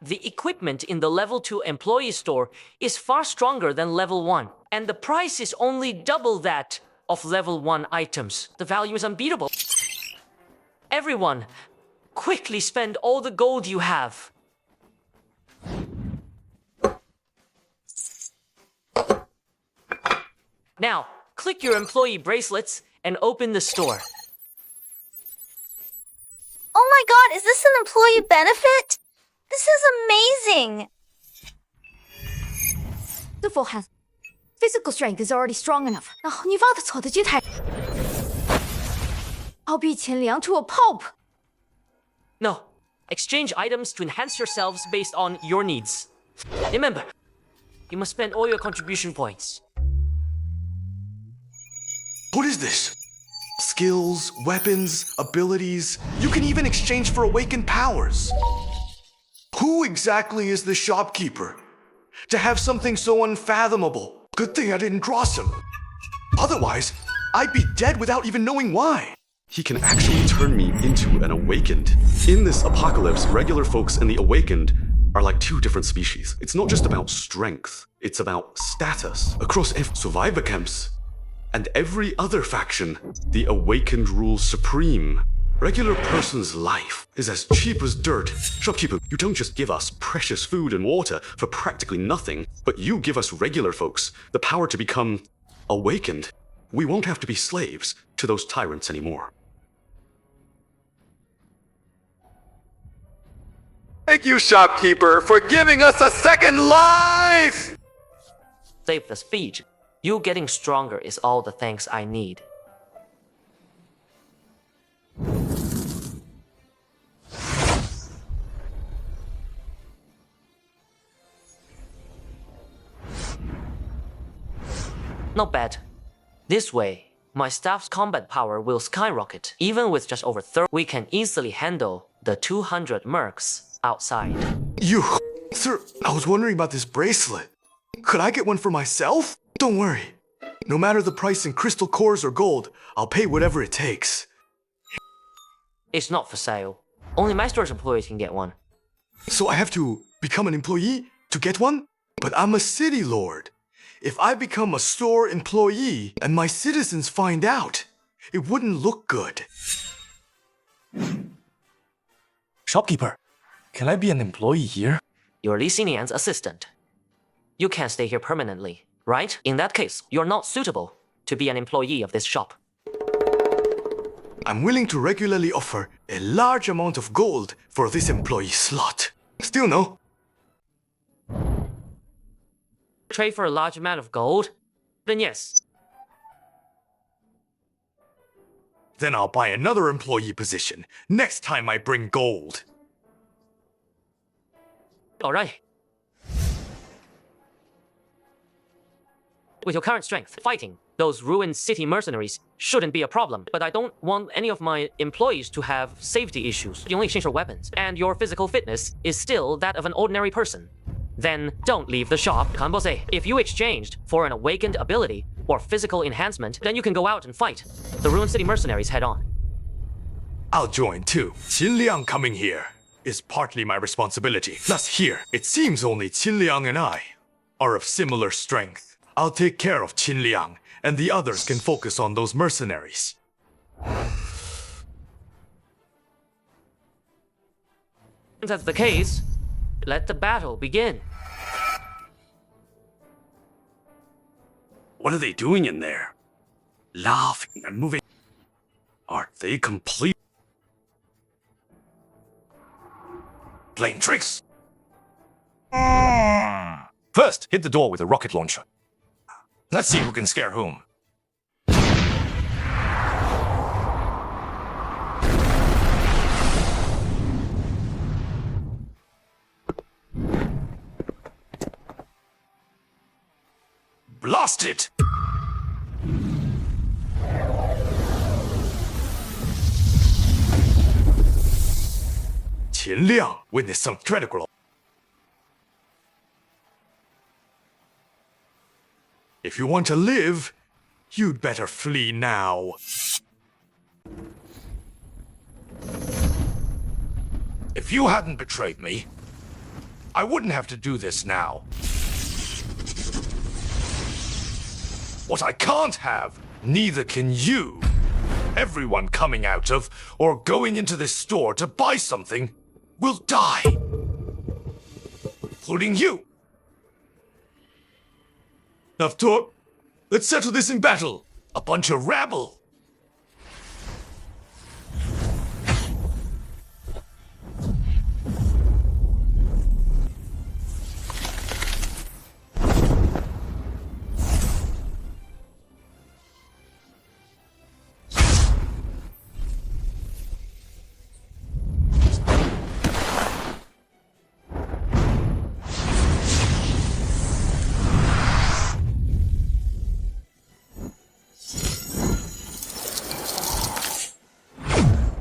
The equipment in the level 2 employee store is far stronger than level 1, and the price is only double that of level 1 items. The value is unbeatable. Everyone, quickly spend all the gold you have. Now, click your employee bracelets and open the store. Oh my god, is this an employee benefit? This is amazing! The full has physical strength is already strong enough. 然后你发的错的这台，I'll be 钱粮 to a pulp. No, exchange items to enhance yourselves based on your needs. Remember, you must spend all your contribution points. What is this? Skills, weapons, abilities. You can even exchange for awakened powers. Who exactly is the shopkeeper? To have something so unfathomable. Good thing I didn't cross him. Otherwise, I'd be dead without even knowing why. He can actually turn me into an awakened. In this apocalypse, regular folks and the awakened are like two different species. It's not just about strength, it's about status. Across survivor camps and every other faction, the awakened rules supreme. Regular person's life is as cheap as dirt. Shopkeeper, you don't just give us precious food and water for practically nothing, but you give us regular folks the power to become awakened. We won't have to be slaves to those tyrants anymore. Thank you, shopkeeper, for giving us a second life! Save the speech. You getting stronger is all the thanks I need. Not bad. This way, my staff's combat power will skyrocket. Even with just over 30, we can easily handle the 200 mercs outside. You, sir, I was wondering about this bracelet. Could I get one for myself? Don't worry. No matter the price in crystal cores or gold, I'll pay whatever it takes. It's not for sale. Only my store's employees can get one. So I have to become an employee to get one? But I'm a city lord. If I become a store employee and my citizens find out, it wouldn't look good. Shopkeeper, can I be an employee here? You're Licinian's assistant. You can't stay here permanently, right? In that case, you're not suitable to be an employee of this shop. I'm willing to regularly offer a large amount of gold for this employee slot. Still no. Trade for a large amount of gold? Then yes. Then I'll buy another employee position next time I bring gold. Alright. With your current strength, fighting those ruined city mercenaries shouldn't be a problem, but I don't want any of my employees to have safety issues. You only exchange your weapons, and your physical fitness is still that of an ordinary person. then don't leave the shop. Kanbose, if you exchanged for an awakened ability or physical enhancement, then you can go out and fight. The Ruined City mercenaries head on. I'll join too. Qin Liang coming here is partly my responsibility. Thus here, it seems only Qin Liang and I are of similar strength. I'll take care of Qin Liang, and the others can focus on those mercenaries. If that's the case, let the battle begin. What are they doing in there? Laughing and moving. Aren't they complete? Playing tricks. First, hit the door with a rocket launcher. Let's see who can scare whom. Blast it! Qin Liang witnessed some critical. If you want to live, you'd better flee now. If you hadn't betrayed me, I wouldn't have to do this now. What I can't have, neither can you. Everyone coming out of or going into this store to buy something will die. Including you. Enough talk. Let's settle this in battle. A bunch of rabble.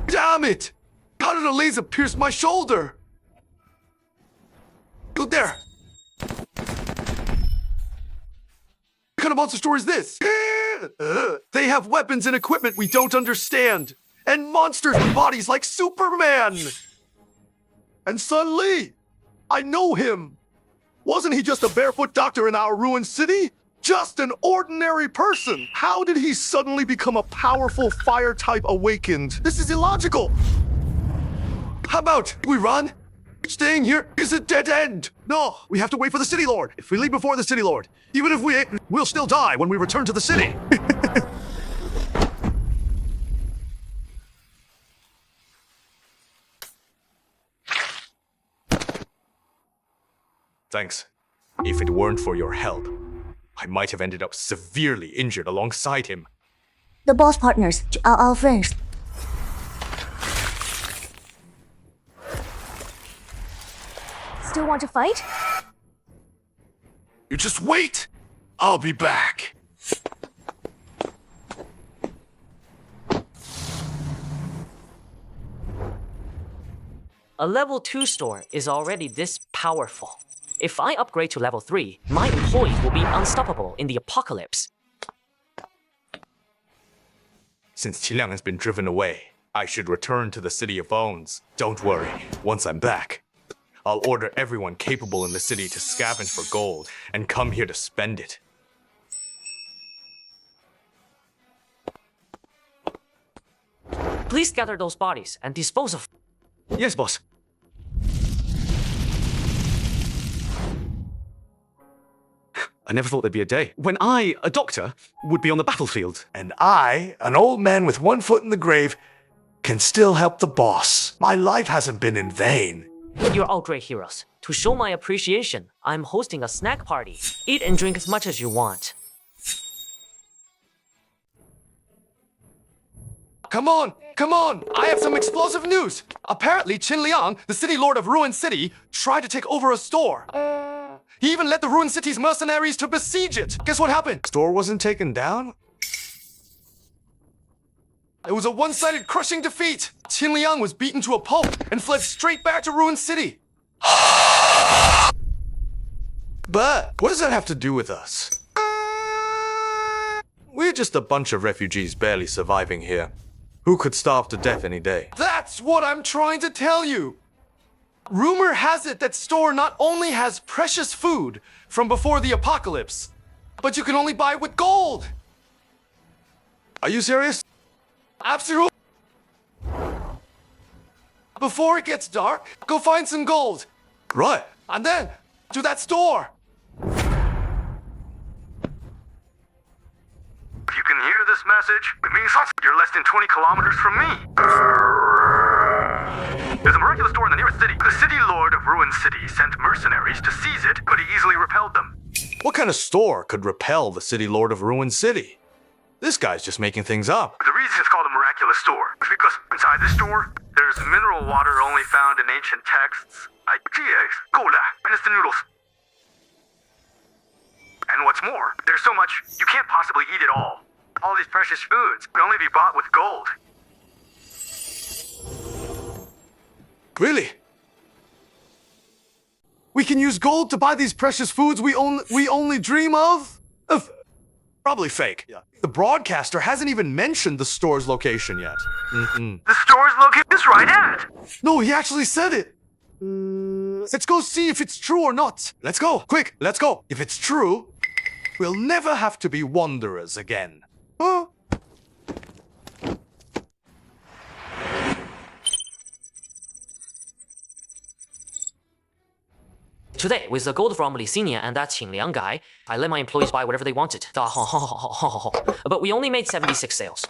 Damn it! How did a laser pierce my shoulder? Go there! What kind of monster store is this? They have weapons and equipment we don't understand. And monsters with bodies like Superman! And Sun Li! I know him! Wasn't he just a barefoot doctor in our ruined city? Just an ordinary person. How did he suddenly become a powerful fire type awakened? This is illogical. How about we run? Staying here is a dead end. No, we have to wait for the City Lord. If we leave before the City Lord, even if we'll still die when we return to the city. Thanks. If it weren't for your help, I might have ended up severely injured alongside him. The boss partners are our friends. Still want to fight? You just wait. I'll be back. A level 2 store is already this powerful. If I upgrade to level 3, my employees will be unstoppable in the apocalypse. Since Qiliang has been driven away, I should return to the City of Bones. Don't worry, once I'm back, I'll order everyone capable in the city to scavenge for gold and come here to spend it. Please gather those bodies and dispose of. Yes, boss. I never thought there'd be a day when I, a doctor, would be on the battlefield. And I, an old man with one foot in the grave, can still help the boss. My life hasn't been in vain. You're all great heroes. To show my appreciation, I'm hosting a snack party. Eat and drink as much as you want. Come on, come on! I have some explosive news! Apparently, Qin Liang, the city lord of Ruined City, tried to take over a store. He even led the Ruined City's mercenaries to besiege it. Guess what happened? Store wasn't taken down? It was a one-sided crushing defeat. Qin Liang was beaten to a pulp and fled straight back to Ruined City. But what does that have to do with us? We're just a bunch of refugees barely surviving here. Who could starve to death any day? That's what I'm trying to tell you. Rumor has it that store not only has precious food from before the apocalypse, but you can only buy it with gold. Are you serious? Absolutely. Before it gets dark, go find some gold. Right. And then, to that store. If you can hear this message, it means you're less than 20 kilometers from me. There's a miraculous store in the nearest city. The city lord of Ruined City sent mercenaries to seize it, but he easily repelled them. What kind of store could repel the city lord of Ruined City? This guy's just making things up. The reason it's called a miraculous store is because inside this store, there's mineral water only found in ancient texts. And it's the noodles. And what's more, there's so much, you can't possibly eat it all. All these precious foods can only be bought with gold. Really? We can use gold to buy these precious foods we only dream of? Probably fake. Yeah. The broadcaster hasn't even mentioned the store's location yet. The store's located is right at. No, he actually said it. Let's go see if it's true or not. Let's go. Quick, let's go. If it's true, we'll never have to be wanderers again. Huh? Today, with the gold from Li Xingnian and that Qing Liang guy, I let my employees buy whatever they wanted. But we only made 76 sales.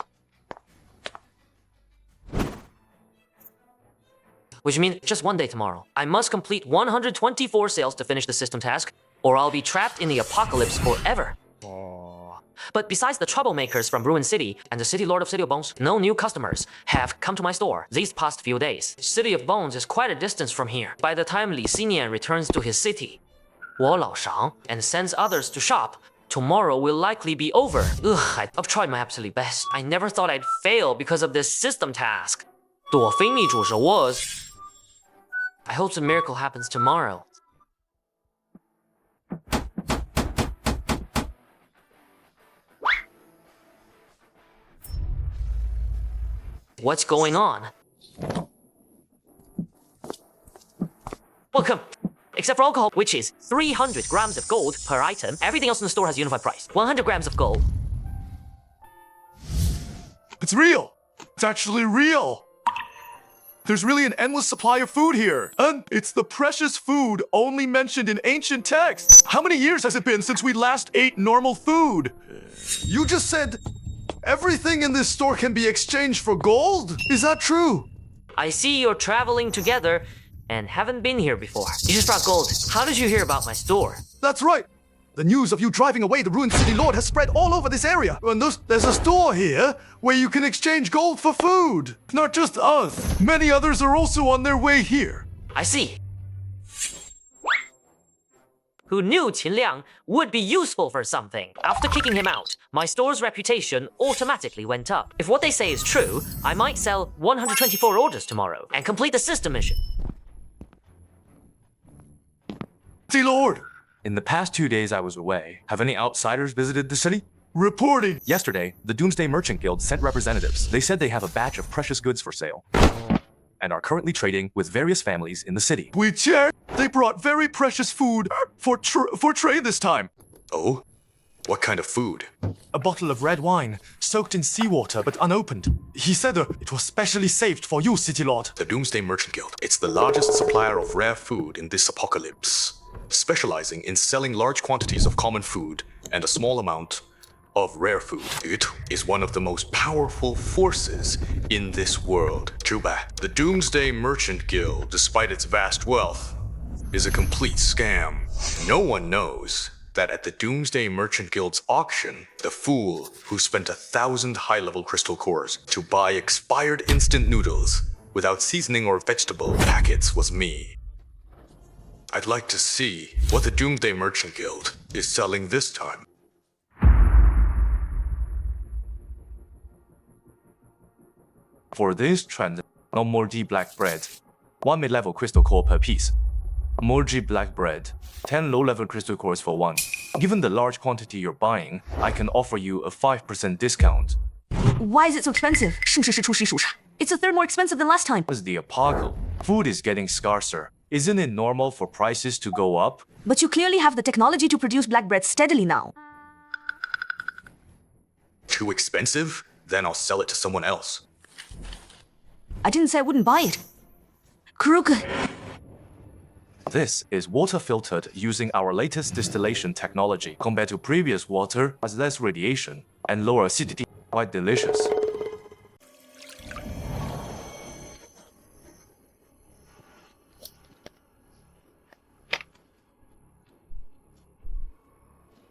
Which means just one day tomorrow. I must complete 124 sales to finish the system task, or I'll be trapped in the apocalypse forever. But besides the troublemakers from Ruined City and the City Lord of City of Bones, no new customers have come to my store these past few days. City of Bones is quite a distance from here. By the time Li Xinian returns to his city, Wo Lao Shang, and sends others to shop, tomorrow will likely be over. I've tried my absolute best. I never thought I'd fail because of this system task. 躲非秘主是 was. I hope the miracle happens tomorrow. What's going on? Welcome. Except for alcohol, which is 300 grams of gold per item. Everything else in the store has unified price. 100 grams of gold. It's real. It's actually real. There's really an endless supply of food here. And it's the precious food only mentioned in ancient texts. How many years has it been since we last ate normal food? You just said everything in this store can be exchanged for gold? Is that true? I see you're traveling together and haven't been here before. You just brought gold. How did you hear about my store? That's right. The news of you driving away the ruined city lord has spread all over this area. And there's a store here where you can exchange gold for food. Not just us. Many others are also on their way here. I see. Who knew Qin Liang would be useful for something. After kicking him out, my store's reputation automatically went up. If what they say is true, I might sell 124 orders tomorrow and complete the system mission. City lord. In the past 2 days I was away, have any outsiders visited the city? Reporting. Yesterday, the Doomsday Merchant Guild sent representatives. They said they have a batch of precious goods for sale and are currently trading with various families in the city. We checked. They brought very precious food for trade this time. Oh? What kind of food? A bottle of red wine, soaked in seawater but unopened. He said it was specially saved for you, City Lord. The Doomsday Merchant Guild. It's the largest supplier of rare food in this apocalypse, specializing in selling large quantities of common food and a small amount of rare food. It is one of the most powerful forces in this world. Juba, the Doomsday Merchant Guild, despite its vast wealth, is a complete scam. No one knows that at the Doomsday Merchant Guild's auction, the fool who spent 1,000 high-level crystal cores to buy expired instant noodles without seasoning or vegetable packets was me. I'd like to see what the Doomsday Merchant Guild is selling this time. For this trend, no more D black bread. 1 mid-level crystal core per piece. Moji black bread. 10 low-level crystal cores for 1. Given the large quantity you're buying, I can offer you a 5% discount. Why is it so expensive? 盛世是出实属差. It's a third more expensive than last time. It's the apocalypse. Food is getting scarcer. Isn't it normal for prices to go up? But you clearly have the technology to produce black bread steadily now. Too expensive? Then I'll sell it to someone else. I didn't say I wouldn't buy it. Krug. This is water filtered using our latest distillation technology. Compared to previous water, has less radiation and lower acidity. Quite delicious.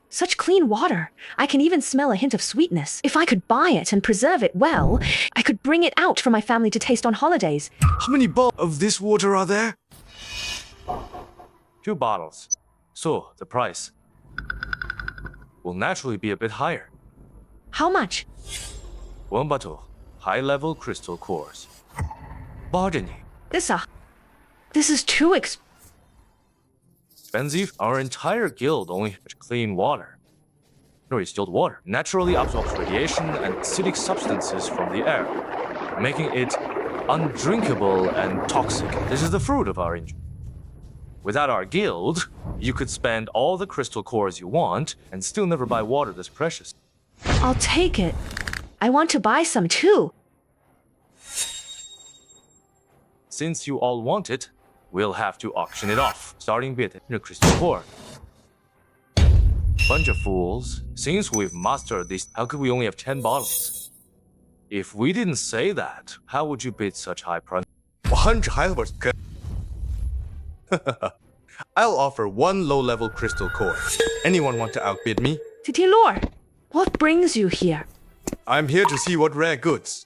Such clean water. I can even smell a hint of sweetness. If I could buy it and preserve it well, I could bring it out for my family to taste on holidays. How many bottles of this water are there? 2 bottles. So, the price will naturally be a bit higher. How much? 1 bottle, high-level crystal cores. Bargaining. This is too Expensive? Our entire guild only has clean water. No, distilled water. Naturally absorbs radiation and acidic substances from the air, making it undrinkable and toxic. This is the fruit of our injury. Without our guild, you could spend all the crystal cores you want and still never buy water this precious. I'll take it. I want to buy some too. Since you all want it, we'll have to auction it off, starting with the crystal core. Bunch of fools. Since we've mastered this, how could we only have 10 bottles? If we didn't say that, how would you bid such high price? 100 high levels. I'll offer 1 low-level crystal core. Anyone want to outbid me? Titi Lord, what brings you here? I'm here to see what rare goods.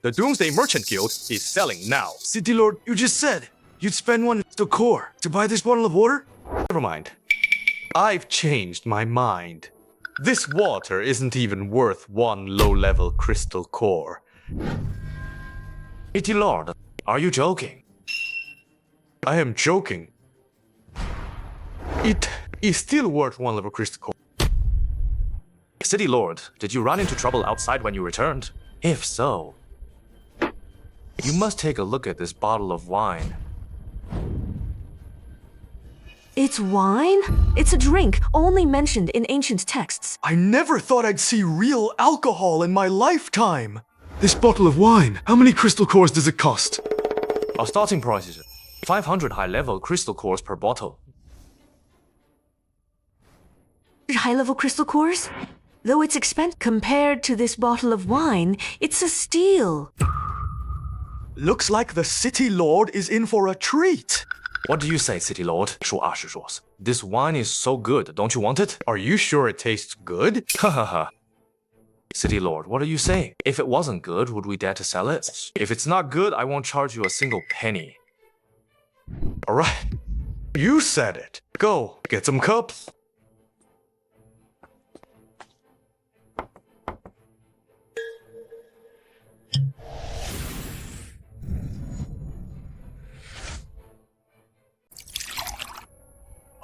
The Doomsday Merchant Guild is selling now. City Lord, you just said you'd spend 1 crystal core to buy this bottle of water? Never mind. I've changed my mind. This water isn't even worth 1 low-level crystal core. City Lord, are you joking? I am joking. It is still worth 1 level crystal core. City Lord, did you run into trouble outside when you returned? If so, you must take a look at this bottle of wine. It's wine? It's a drink only mentioned in ancient texts. I never thought I'd see real alcohol in my lifetime. This bottle of wine, how many crystal cores does it cost? Our starting price is 500 high-level crystal cores per bottle. High-level crystal cores? Though it's expensive compared to this bottle of wine, it's a steal. Looks like the City Lord is in for a treat. What do you say, City Lord? 说20说. This wine is so good, don't you want it? Are you sure it tastes good? Hahaha. City Lord, what are you saying? If it wasn't good, would we dare to sell it? If it's not good, I won't charge you a single penny. Alright. You said it. Go, get some cups.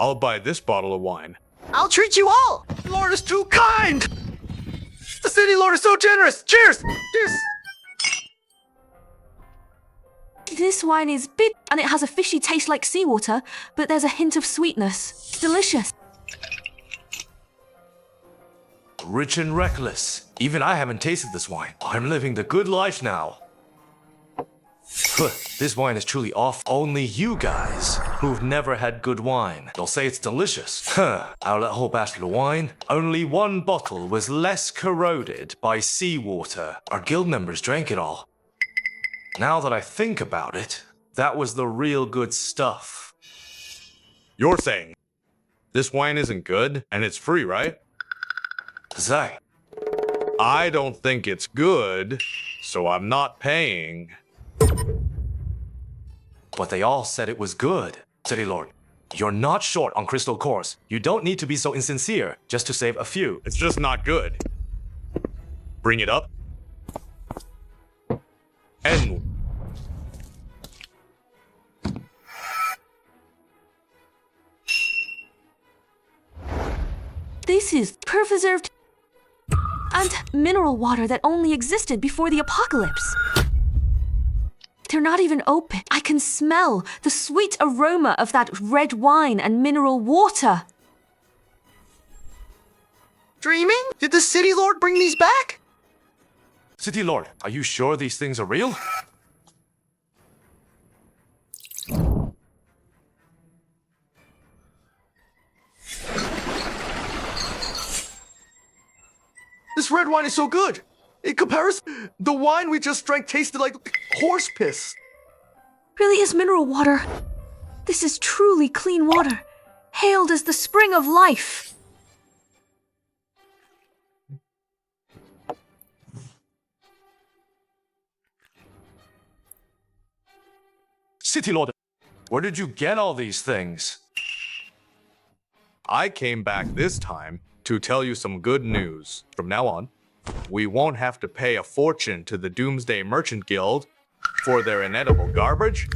I'll buy this bottle of wine. I'll treat you all! Lord is too kind! The City Lord is so generous! Cheers! Cheers! This wine is bitter and it has a fishy taste like seawater, but there's a hint of sweetness. It's delicious. Rich and reckless. Even I haven't tasted this wine. I'm living the good life now. This wine is truly off. Only you guys, who've never had good wine, they'll say it's delicious. Out of that whole batch of wine, only 1 bottle was less corroded by seawater. Our guild members drank it all. Now that I think about it, that was the real good stuff. You're saying this wine isn't good and it's free, right? Zai. I don't think it's good, so I'm not paying. But they all said it was good. City Lord, you're not short on crystal cores. You don't need to be so insincere just to save a few. It's just not good. Bring it up. And species, preserved, and mineral water that only existed before the apocalypse. They're not even open. I can smell the sweet aroma of that red wine and mineral water. Dreaming? Did the City Lord bring these back? City Lord, are you sure these things are real? This red wine is so good. In comparison, the wine we just drank tasted like horse piss. Really is mineral water. This is truly clean water, hailed as the spring of life. City Lord, where did you get all these things? I came back this time to tell you some good news. From now on, we won't have to pay a fortune to the Doomsday Merchant Guild for their inedible garbage.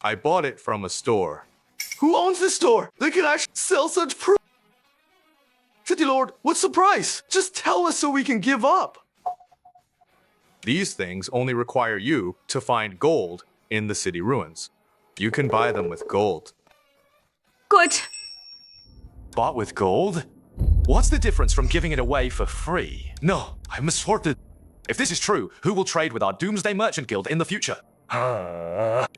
I bought it from a store. Who owns this store? They can actually sell such fruit. City Lord, what's the price? Just tell us so we can give up. These things only require you to find gold in the city ruins. You can buy them with gold. Good. Bought with gold? What's the difference from giving it away for free? No, I misheard. If this is true, who will trade with our Doomsday Merchant Guild in the future?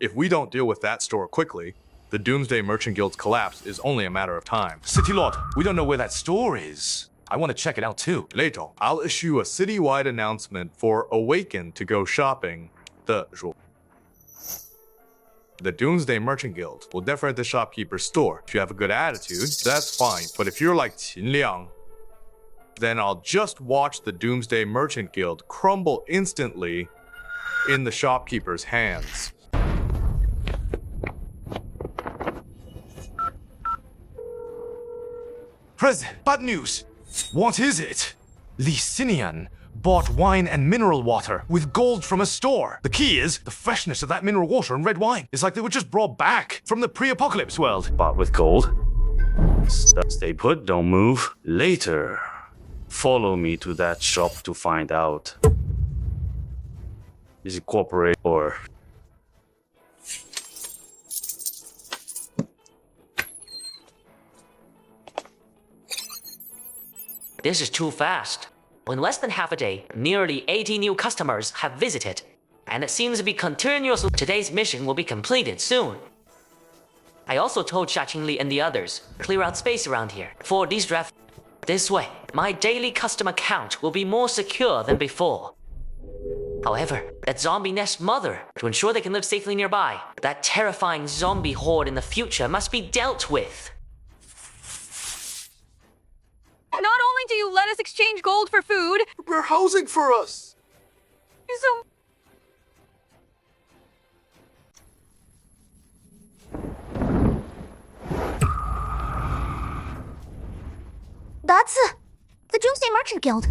If we don't deal with that store quickly, the Doomsday Merchant Guild's collapse is only a matter of time. City Lord, we don't know where that store is. I want to check it out too. Later, I'll issue a citywide announcement for Awaken to go shopping. The Doomsday Merchant Guild will decorate the shopkeeper's store. If you have a good attitude, that's fine. But if you're like Qin Liang, then I'll just watch the Doomsday Merchant Guild crumble instantly in the shopkeeper's hands. President, bad news. What is it? Li Xinian bought wine and mineral water with gold from a store. The key is the freshness of that mineral water and red wine. It's like they were just brought back from the pre-apocalypse world. Bought with gold. Stay put, don't move. Later, follow me to that shop to find out. Is it corporate or... This is too fast. In less than half a day, nearly 80 new customers have visited, and it seems to be continuous. Today's mission will be completed soon. I also told Xia and the others, clear out space around here for these draft. This way, my daily customer count will be more secure than before. However, that zombie nest mother, to ensure they can live safely nearby, that terrifying zombie horde in the future must be dealt with. Not only do you let us exchange gold for food, Prepare housing for us. That's the Doomsday Merchant Guild.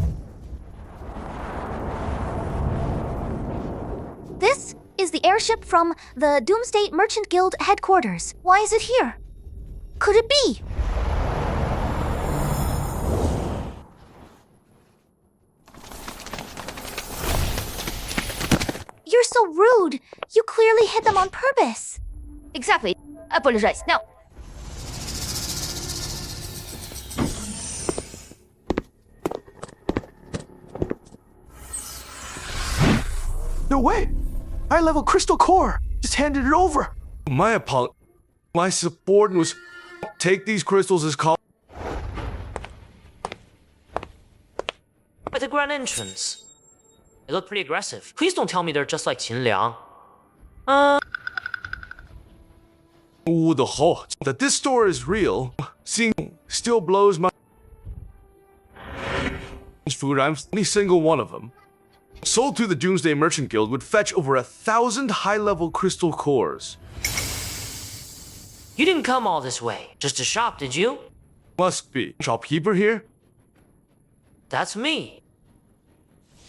This is the airship from the Doomsday Merchant Guild headquarters. Why is it here? Could it be? You're so rude. You clearly hit them on purpose. Exactly. Apologize. Now, No way. High-level crystal core. Just handed it over. My apologies. My subordinate was... Take these crystals as call... At the grand entrance. They look pretty aggressive. Please don't tell me they're just like Qin Liang. Ooh, the whole... That this store is real, seeing still blows my... Food, I'm any single one of them. Sold through the Doomsday Merchant Guild would fetch over 1,000 high-level crystal cores. You didn't come all this way just to shop, did you? Must be. Shopkeeper here? That's me.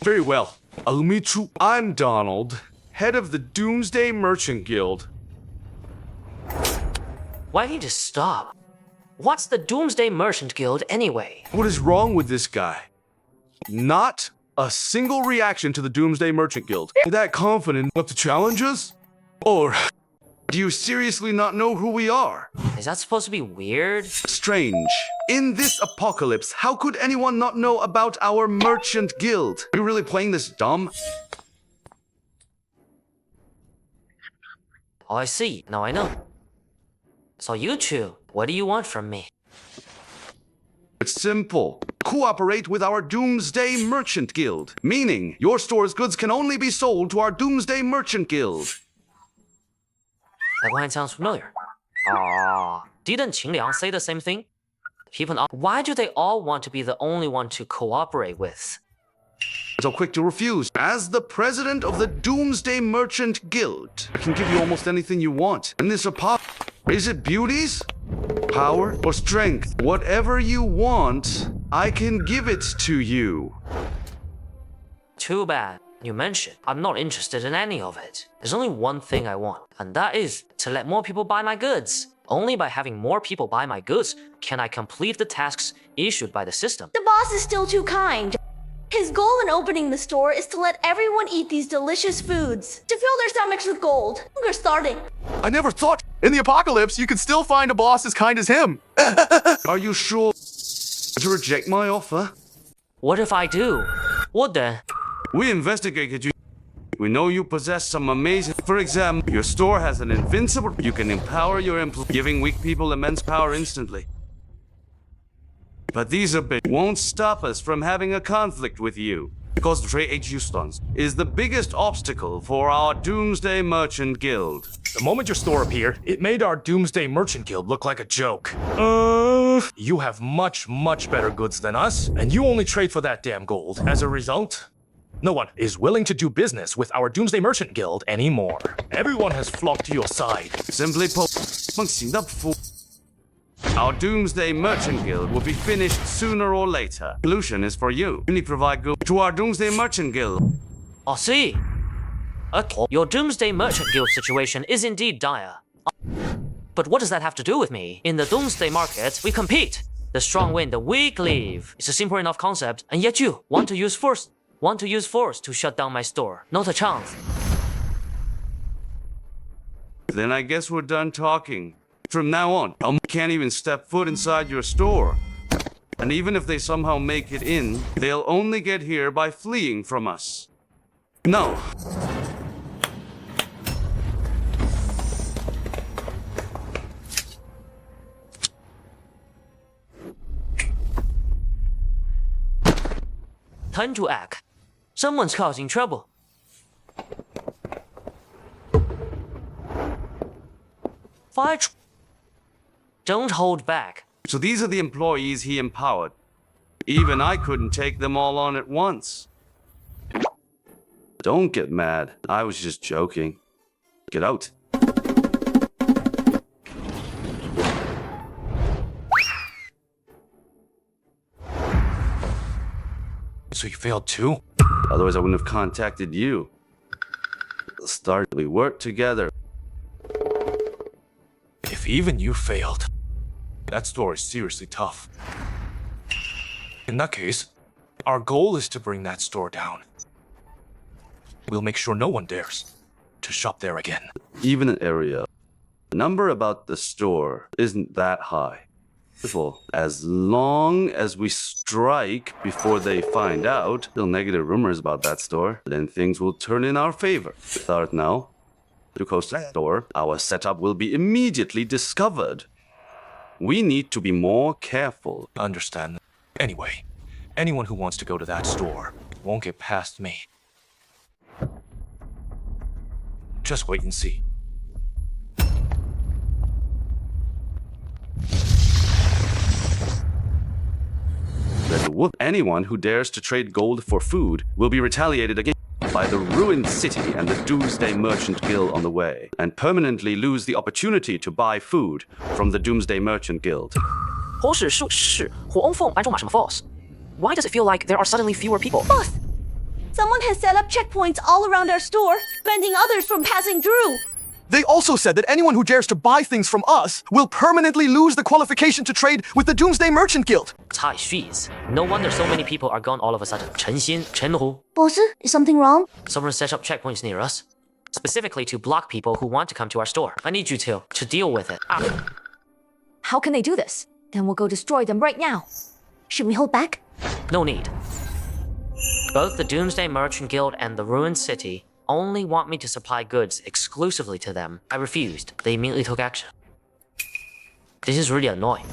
Very well. I'll meet you. I'm Donald, head of the Doomsday Merchant Guild. Why didn't you just stop? What's the Doomsday Merchant Guild anyway? What is wrong with this guy? Not a single reaction to the Doomsday Merchant Guild. That confident enough to challenge us? Or do you seriously not know who we are? Is that supposed to be weird? Strange. In this apocalypse, how could anyone not know about our Merchant Guild? Are you really playing this dumb? Oh, I see. Now I know. So you two, what do you want from me? It's simple. Cooperate with our Doomsday Merchant Guild. Meaning, your store's goods can only be sold to our Doomsday Merchant Guild. That line sounds familiar. Didn't Qingliang say the same thing? Why do they all want to be the only one to cooperate with? So quick to refuse. As the president of the Doomsday Merchant Guild, I can give you almost anything you want. And this is it beauties? Power or strength? Whatever you want, I can give it to you. Too bad. You mentioned I'm not interested in any of it. There's only one thing I want, and that is to let more people buy my goods. Only by having more people buy my goods can I complete the tasks issued by the system. The boss is still too kind. His goal in opening the store is to let everyone eat these delicious foods, to fill their stomachs with gold. Hunger starting. I never thought in the apocalypse you could still find a boss as kind as him. Are you sure to reject my offer? What if I do? What then? We investigated you. We know you possess some amazing... For example, your store has an invincible... You can empower your employees, giving weak people immense power instantly. But these won't stop us from having a conflict with you. Because trade Justons is the biggest obstacle for our Doomsday Merchant Guild. The moment your store appeared, it made our Doomsday Merchant Guild look like a joke. You have much, much better goods than us, and you only trade for that damn gold. As a result, no one is willing to do business with our Doomsday Merchant Guild anymore. Everyone has flocked to your side. Simply put, our Doomsday Merchant Guild will be finished sooner or later. Solution is for you. You need to provide goods to our Doomsday Merchant Guild. I see. Your Doomsday Merchant Guild situation is indeed dire. But what does that have to do with me? In the Doomsday market, we compete. The strong win, the weak leave. It's a simple enough concept, and yet you want to use force to shut down my store. Not a chance. Then I guess we're done talking. From now on, I can't even step foot inside your store. And even if they somehow make it in, they'll only get here by fleeing from us. No. Time to act. Someone's causing trouble. Don't hold back. So these are the employees he empowered. Even I couldn't take them all on at once. Don't get mad. I was just joking. Get out. So you failed too? Otherwise I wouldn't have contacted you. We worked together. If even you failed, that store is seriously tough. In that case, our goal is to bring that store down. We'll make sure no one dares to shop there again. Even an area. The number about the store isn't that high. As long as we strike before they find out, still negative rumors about that store, then things will turn in our favor. Without now, to coast that store, our setup will be immediately discovered. We need to be more careful. Understand. Anyway, anyone who wants to go to that store won't get past me. Just wait and see. Anyone who dares to trade gold for food will be retaliated against by the ruined city and the Doomsday Merchant Guild on the way, and permanently lose the opportunity to buy food from the Doomsday Merchant Guild. Why does it feel like there are suddenly fewer people? Boss, someone has set up checkpoints all around our store, preventing others from passing through. They also said that anyone who dares to buy things from us will permanently lose the qualification to trade with the Doomsday Merchant Guild. Tai Shi's. No wonder so many people are gone all of a sudden. Chen Xin, Chen Hu. Boss, is something wrong? Someone set up checkpoints near us, specifically to block people who want to come to our store. I need you to deal with it. How can they do this? Then we'll go destroy them right now. Should we hold back? No need. Both the Doomsday Merchant Guild and the Ruined City only want me to supply goods exclusively to them. I refused. They immediately took action. This is really annoying.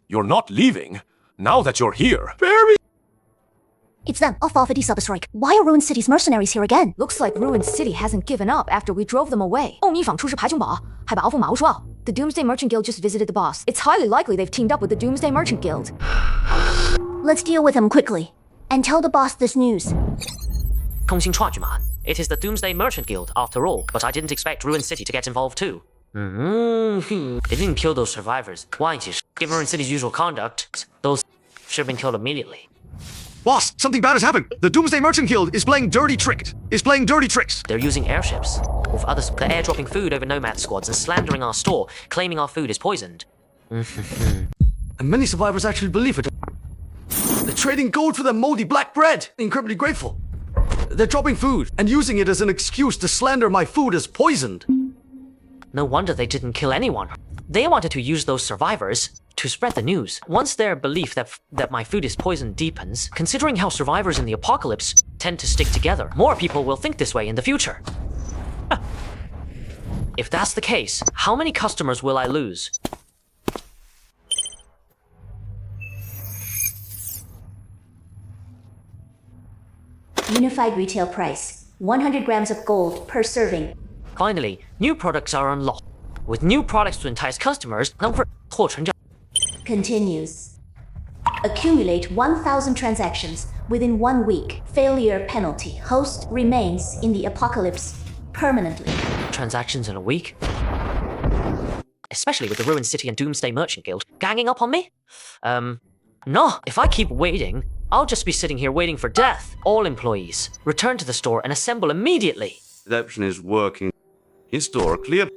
You're not leaving now that you're here. It's them, off the sub-strike. Why are Ruined City's mercenaries here again? Looks like Ruined City hasn't given up after we drove them away. 欧米坊出示排穷宝，还把奥风马屋说。The Doomsday Merchant Guild just visited the boss. It's highly likely they've teamed up with the Doomsday Merchant Guild. Let's deal with them quickly. And tell the boss this news. 空心串句嘛. It is the Doomsday Merchant Guild, after all, but I didn't expect Ruined City to get involved too. They didn't kill those survivors. Why? Given Ruined City's usual conduct, those should have been killed immediately. Boss, something bad has happened. The Doomsday Merchant Guild is playing dirty tricks. They're using airships. With others, they're airdropping food over nomad squads and slandering our store, claiming our food is poisoned. And many survivors actually believe it. They're trading gold for their moldy black bread. Incredibly grateful. They're dropping food and using it as an excuse to slander my food as poisoned. No wonder they didn't kill anyone. They wanted to use those survivors to spread the news. Once their belief that my food is poisoned deepens, considering how survivors in the apocalypse tend to stick together, more people will think this way in the future. If that's the case, how many customers will I lose? Unified retail price. 100 grams of gold per serving. Finally, new products are unlocked. With new products to entice customers, Continues. Accumulate 1,000 transactions within 1 week. Failure penalty. Host remains in the apocalypse permanently. transactions in a week? Especially with the Ruined City and Doomsday Merchant Guild ganging up on me? No, if I keep waiting, I'll just be sitting here waiting for death. All employees, return to the store and assemble immediately. Deception is working. His store clear.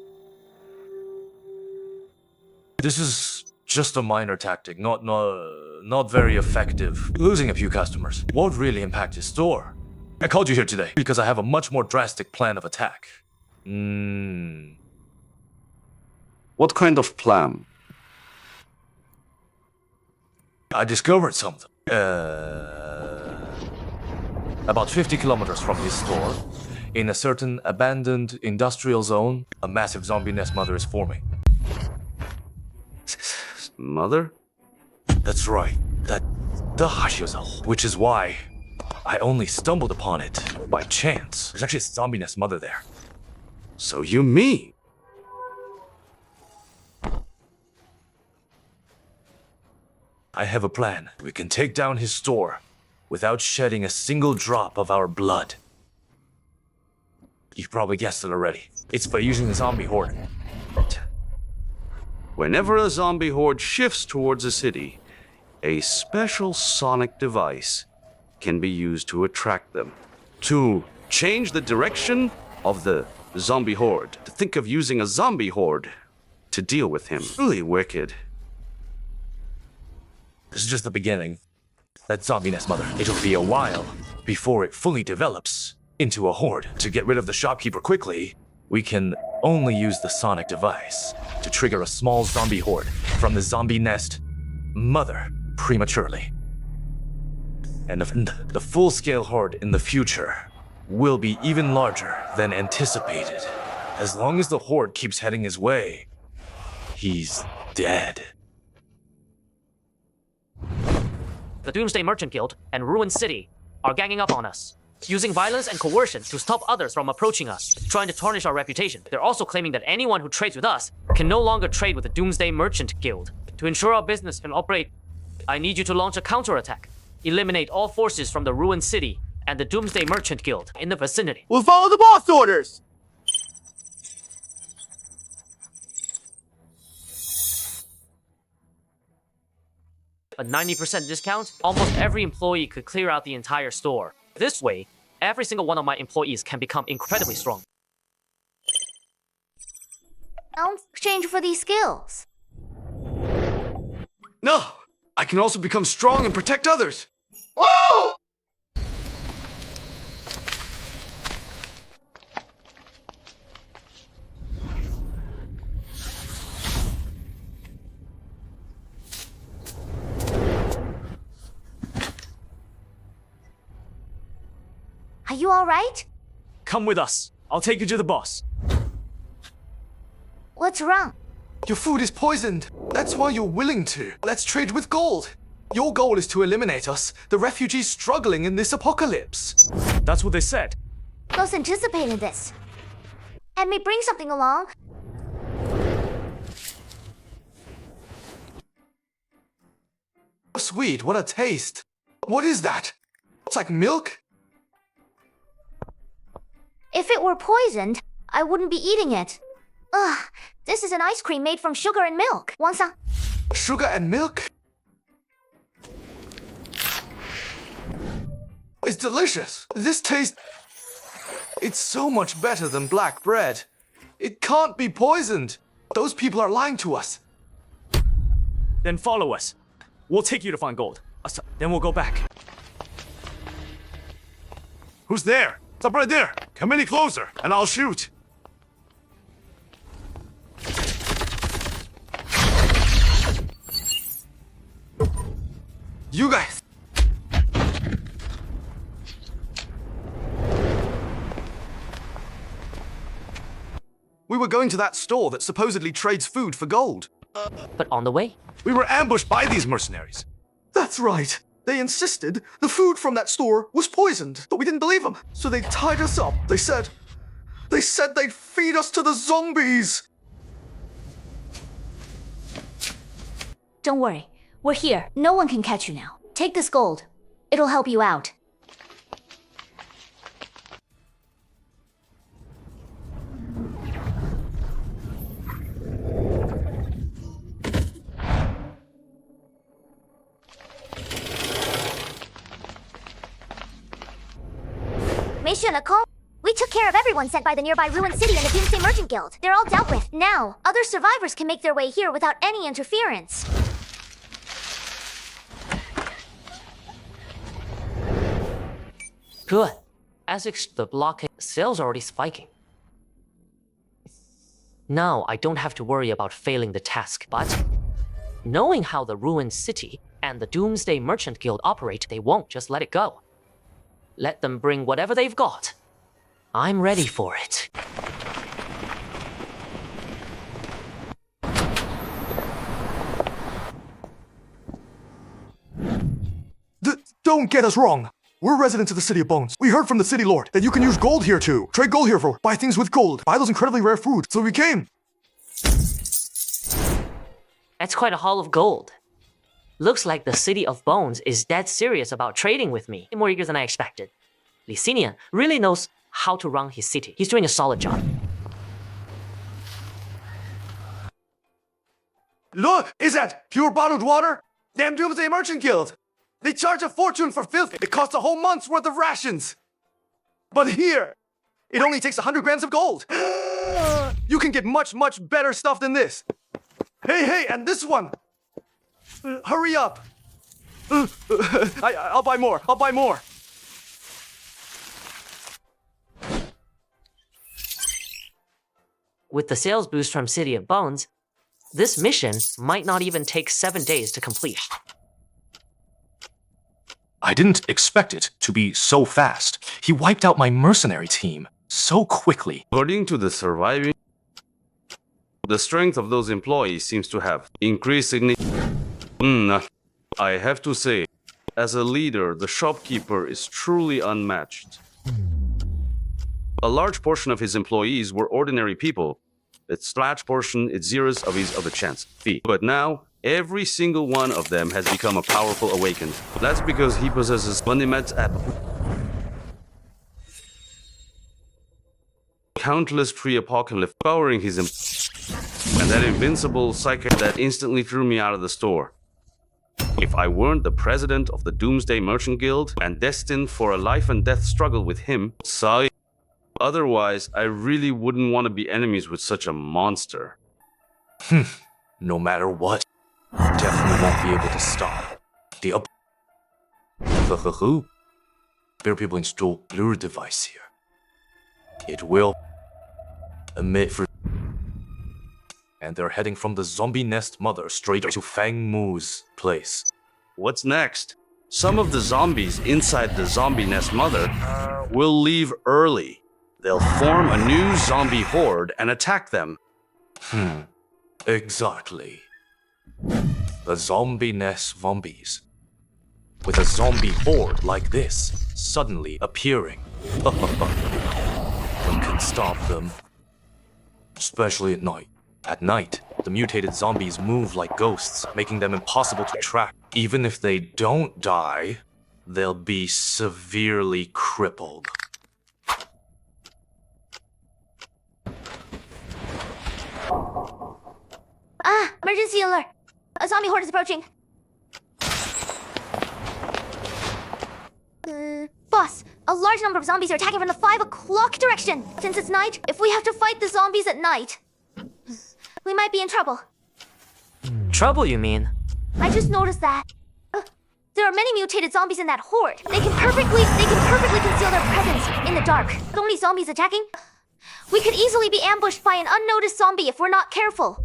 This is just a minor tactic, not very effective. Losing a few customers won't really impact his store. I called you here today because I have a much more drastic plan of attack. What kind of plan? I discovered something. About 50 kilometers from his store, in a certain abandoned industrial zone, a massive zombie nest mother is forming. Mother? That's right. The Hashiyozal. Which is why I only stumbled upon it by chance. There's actually a zombie nest mother there. So you mean? I have a plan. We can take down his store without shedding a single drop of our blood. You've probably guessed it already. It's by using the zombie horde. Whenever a zombie horde shifts towards a city, a special sonic device can be used to attract them. To change the direction of the zombie horde. To think of using a zombie horde to deal with him. Really wicked. This is just the beginning. That zombie nest mother. It'll be a while before it fully develops into a horde. To get rid of the shopkeeper quickly, we can only use the sonic device to trigger a small zombie horde from the zombie nest mother prematurely. And the full-scale horde in the future will be even larger than anticipated. As long as the horde keeps heading his way, he's dead. The Doomsday Merchant Guild and Ruined City are ganging up on us, using violence and coercion to stop others from approaching us, trying to tarnish our reputation. They're also claiming that anyone who trades with us can no longer trade with the Doomsday Merchant Guild. To ensure our business can operate, I need you to launch a counterattack. Eliminate all forces from the Ruined City and the Doomsday Merchant Guild in the vicinity. We'll follow the boss orders! A 90% discount, almost every employee could clear out the entire store. This way, every single one of my employees can become incredibly strong. Exchange for these skills. No! I can also become strong and protect others! Whoa! Are you alright? Come with us. I'll take you to the boss. What's wrong? Your food is poisoned. That's why you're willing to. Let's trade with gold. Your goal is to eliminate us, the refugees struggling in this apocalypse. That's what they said. Los anticipated this. And may bring something along. Sweet, what a taste. What is that? It's like milk? If it were poisoned, I wouldn't be eating it. Ugh, this is an ice cream made from sugar and milk. Wansa? Sugar and milk? It's delicious. This tastes... It's so much better than black bread. It can't be poisoned. Those people are lying to us. Then follow us. We'll take you to find gold. Then we'll go back. Who's there? Stop right there. Come any closer, and I'll shoot. You guys. We were going to that store that supposedly trades food for gold. But on the way, We were ambushed by these mercenaries. That's right. They insisted the food from that store was poisoned, but we didn't believe them. So they tied us up. They said they'd feed us to the zombies. Don't worry. We're here. No one can catch you now. Take this gold. It'll help you out. Mission accomplished. We took care of everyone sent by the nearby ruined city and the Doomsday Merchant Guild. They're all dealt with. Now, other survivors can make their way here without any interference. good. As the blockade, sales are already spiking. Now I don't have to worry about failing the task, but knowing how the ruined city and the Doomsday Merchant Guild operate, they won't just let it go. Let them bring whatever they've got. I'm ready for it. Don't get us wrong. We're residents of the City of Bones. We heard from the City Lord that you can use gold here too. Trade gold here for buy things with gold. Buy those incredibly rare foods. So we came. That's quite a haul of gold. Looks like the City of Bones is dead serious about trading with me. More eager than I expected. Licinian really knows how to run his city. He's doing a solid job. Look, is that pure bottled water? Damn Doomsday Merchant Guild. They charge a fortune for filth. It costs a whole month's worth of rations. But here, it only takes 100 grams of gold. You can get much, much better stuff than this. Hey, and this one. Hurry up. I'll buy more. I'll buy more. With the sales boost from City of Bones, this mission might not even take 7 days to complete. I didn't expect it to be so fast. He wiped out my mercenary team so quickly. According to the surviving, the strength of those employees seems to have increased significantly. I have to say, as a leader, the shopkeeper is truly unmatched. A large portion of his employees were ordinary people. Its large portion, it's zeros of his other chance fee. But now, every single one of them has become a powerful awakened. That's because he possesses Bundymet's countless pre-apocalypse powering his and that invincible psyche that instantly threw me out of the store. If I weren't the president of the Doomsday Merchant Guild and destined for a life and death struggle with him, sorry. Otherwise, I really wouldn't want to be enemies with such a monster. No matter what, definitely won't be able to stop the Bear people install lure device here. It will emit for, and they're heading from the zombie nest mother straight to Fang Mu's place. What's next? Some of the zombies inside the zombie nest mother will leave early. They'll form a new zombie horde and attack them. Exactly. The zombie nest zombies. With a zombie horde like this suddenly appearing. One can stop them. Especially at night. At night, the mutated zombies move like ghosts, making them impossible to track. Even if they don't die, they'll be severely crippled. Emergency alert! A zombie horde is approaching. Boss, a large number of zombies are attacking from the 5 o'clock direction. Since it's night, if we have to fight the zombies at night, we might be in trouble. Trouble, you mean? I just noticed that. There are many mutated zombies in that horde. They can perfectly conceal their presence in the dark. With only zombies attacking, we could easily be ambushed by an unnoticed zombie if we're not careful.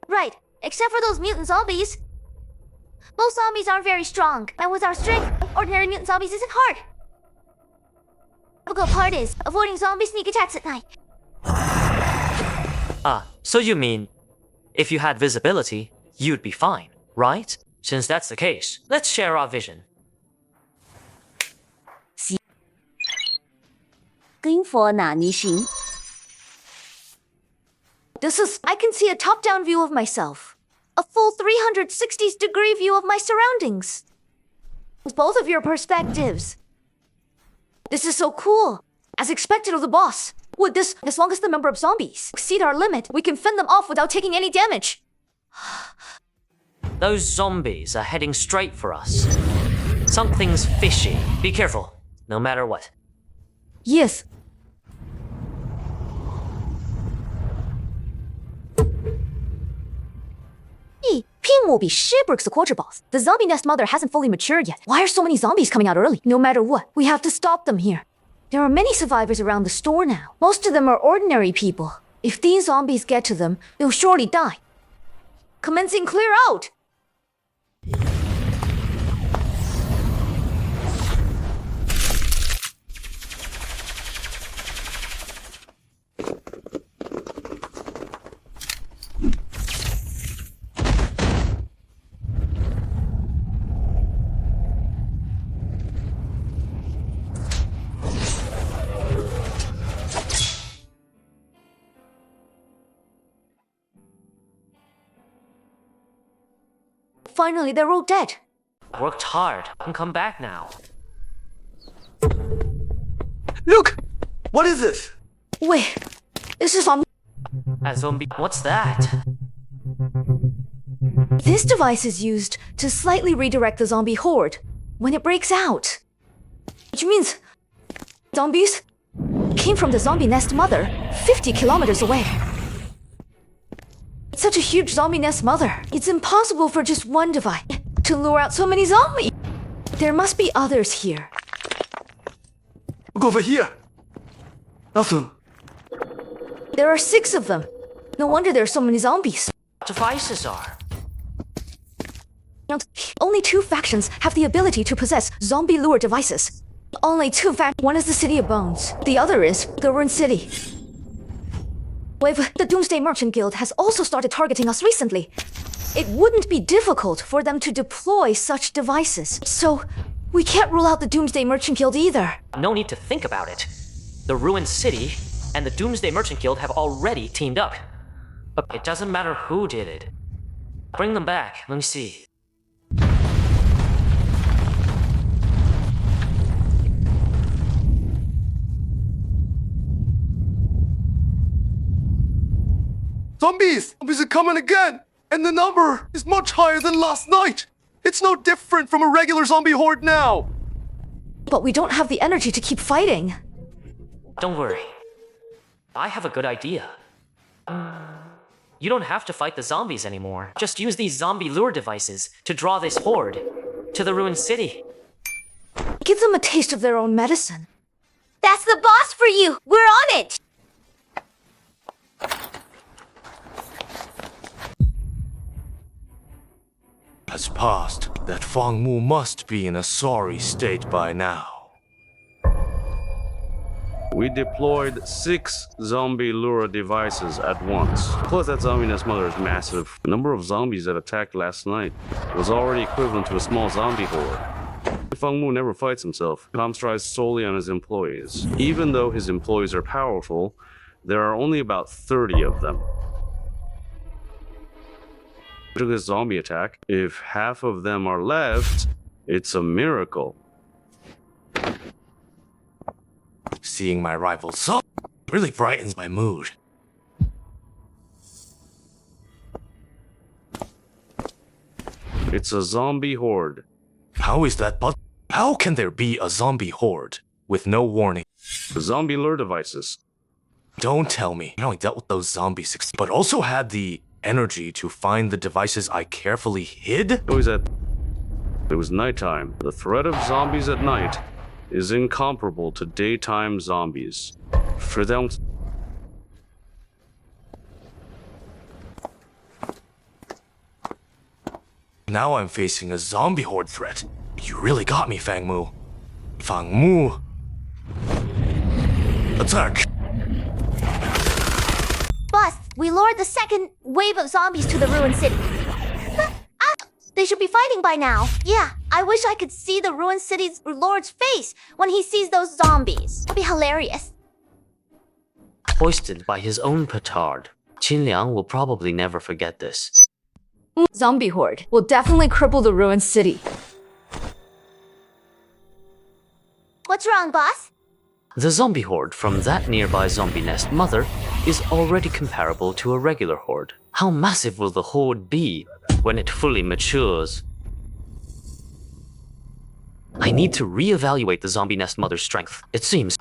Right, except for those mutant zombies. Most zombies aren't very strong, and with our strength, ordinary mutant zombies isn't hard. The difficult part is avoiding zombie sneak attacks at night. So you mean, if you had visibility, you'd be fine, right? Since that's the case, let's share our vision. I can see a top-down view of myself. A full 360-degree view of my surroundings. Both of your perspectives. This is so cool. As expected of the boss. With this, as long as the number of zombies exceed our limit, we can fend them off without taking any damage. Those zombies are heading straight for us. Something's fishy. Be careful, no matter what. Yes. Ping will be shipwrecks the quarter boss. The zombie nest mother hasn't fully matured yet. Why are so many zombies coming out early? No matter what, we have to stop them here. There are many survivors around the store now. Most of them are ordinary people. If these zombies get to them, they'll surely die. Commencing clear out! Finally, they're all dead. Worked hard and come back now. Look! What is this? Wait, this is on. A zombie. What's that? This device is used to slightly redirect the zombie horde when it breaks out. Which means zombies came from the zombie nest mother 50 kilometers away. It's such a huge zombie nest mother. It's impossible for just one device to lure out so many zombies. There must be others here. Look over here. Nothing. There are 6 of them. No wonder there are so many zombies. Devices are. Only 2 factions have the ability to possess zombie lure devices. Only 2 factions. One is the City of Bones. The other is the Ruined City. The Doomsday Merchant Guild has also started targeting us recently. It wouldn't be difficult for them to deploy such devices. So, we can't rule out the Doomsday Merchant Guild either. No need to think about it. The Ruined City and the Doomsday Merchant Guild have already teamed up. But it doesn't matter who did it. Bring them back. Let me see. Zombies! Zombies are coming again! And the number is much higher than last night. It's no different from a regular zombie horde now. But we don't have the energy to keep fighting. Don't worry. I have a good idea. You don't have to fight the zombies anymore. Just use these zombie lure devices to draw this horde to the ruined city. Give them a taste of their own medicine. That's the boss for you! We're on it! Has passed that Fang Mu must be in a sorry state by now. We deployed 6 zombie lure devices at once. Plus that zombie nest mother is massive. The number of zombies that attacked last night was already equivalent to a small zombie horde. Fang Mu never fights himself. Tom strives solely on his employees. Even though his employees are powerful, there are only about 30 of them. To this zombie attack, if half of them are left, it's a miracle. Seeing my rival zombie really brightens my mood. It's a zombie horde. How is that possible? How can there be a zombie horde with no warning? The zombie lure devices. Don't tell me. I not only dealt with those zombies, but also had the energy to find the devices I carefully hid? It was nighttime. The threat of zombies at night is incomparable to daytime zombies. For them... Now I'm facing a zombie horde threat. You really got me, Fang Mu. Fang Mu. Attack! Boss, we lured the second wave of zombies to the ruined city. They should be fighting by now. Yeah, I wish I could see the ruined city's lord's face when he sees those zombies. It'd be hilarious. Hoisted by his own petard, Qin Liang will probably never forget this. Zombie horde will definitely cripple the ruined city. What's wrong, boss? The zombie horde from that nearby zombie nest mother is already comparable to a regular horde. How massive will the horde be when it fully matures? I need to re-evaluate the zombie nest mother's strength. It seems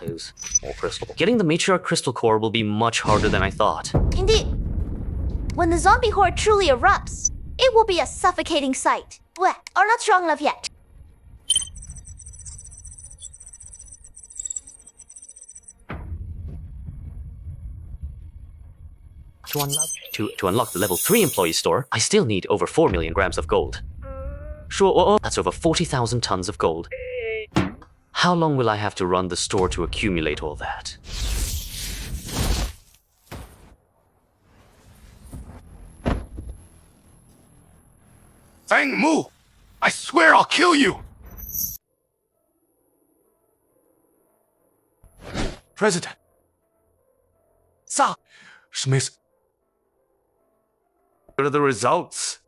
more crystal. Getting the matriarch crystal core will be much harder than I thought. Indeed. When the zombie horde truly erupts, it will be a suffocating sight. We are not strong enough yet. To unlock the level 3 employee store, I still need over 4 million grams of gold. Sure, that's over 40,000 tons of gold. How long will I have to run the store to accumulate all that? Fang Mu! I swear I'll kill you! President. Sa! 什么意思? What are the results?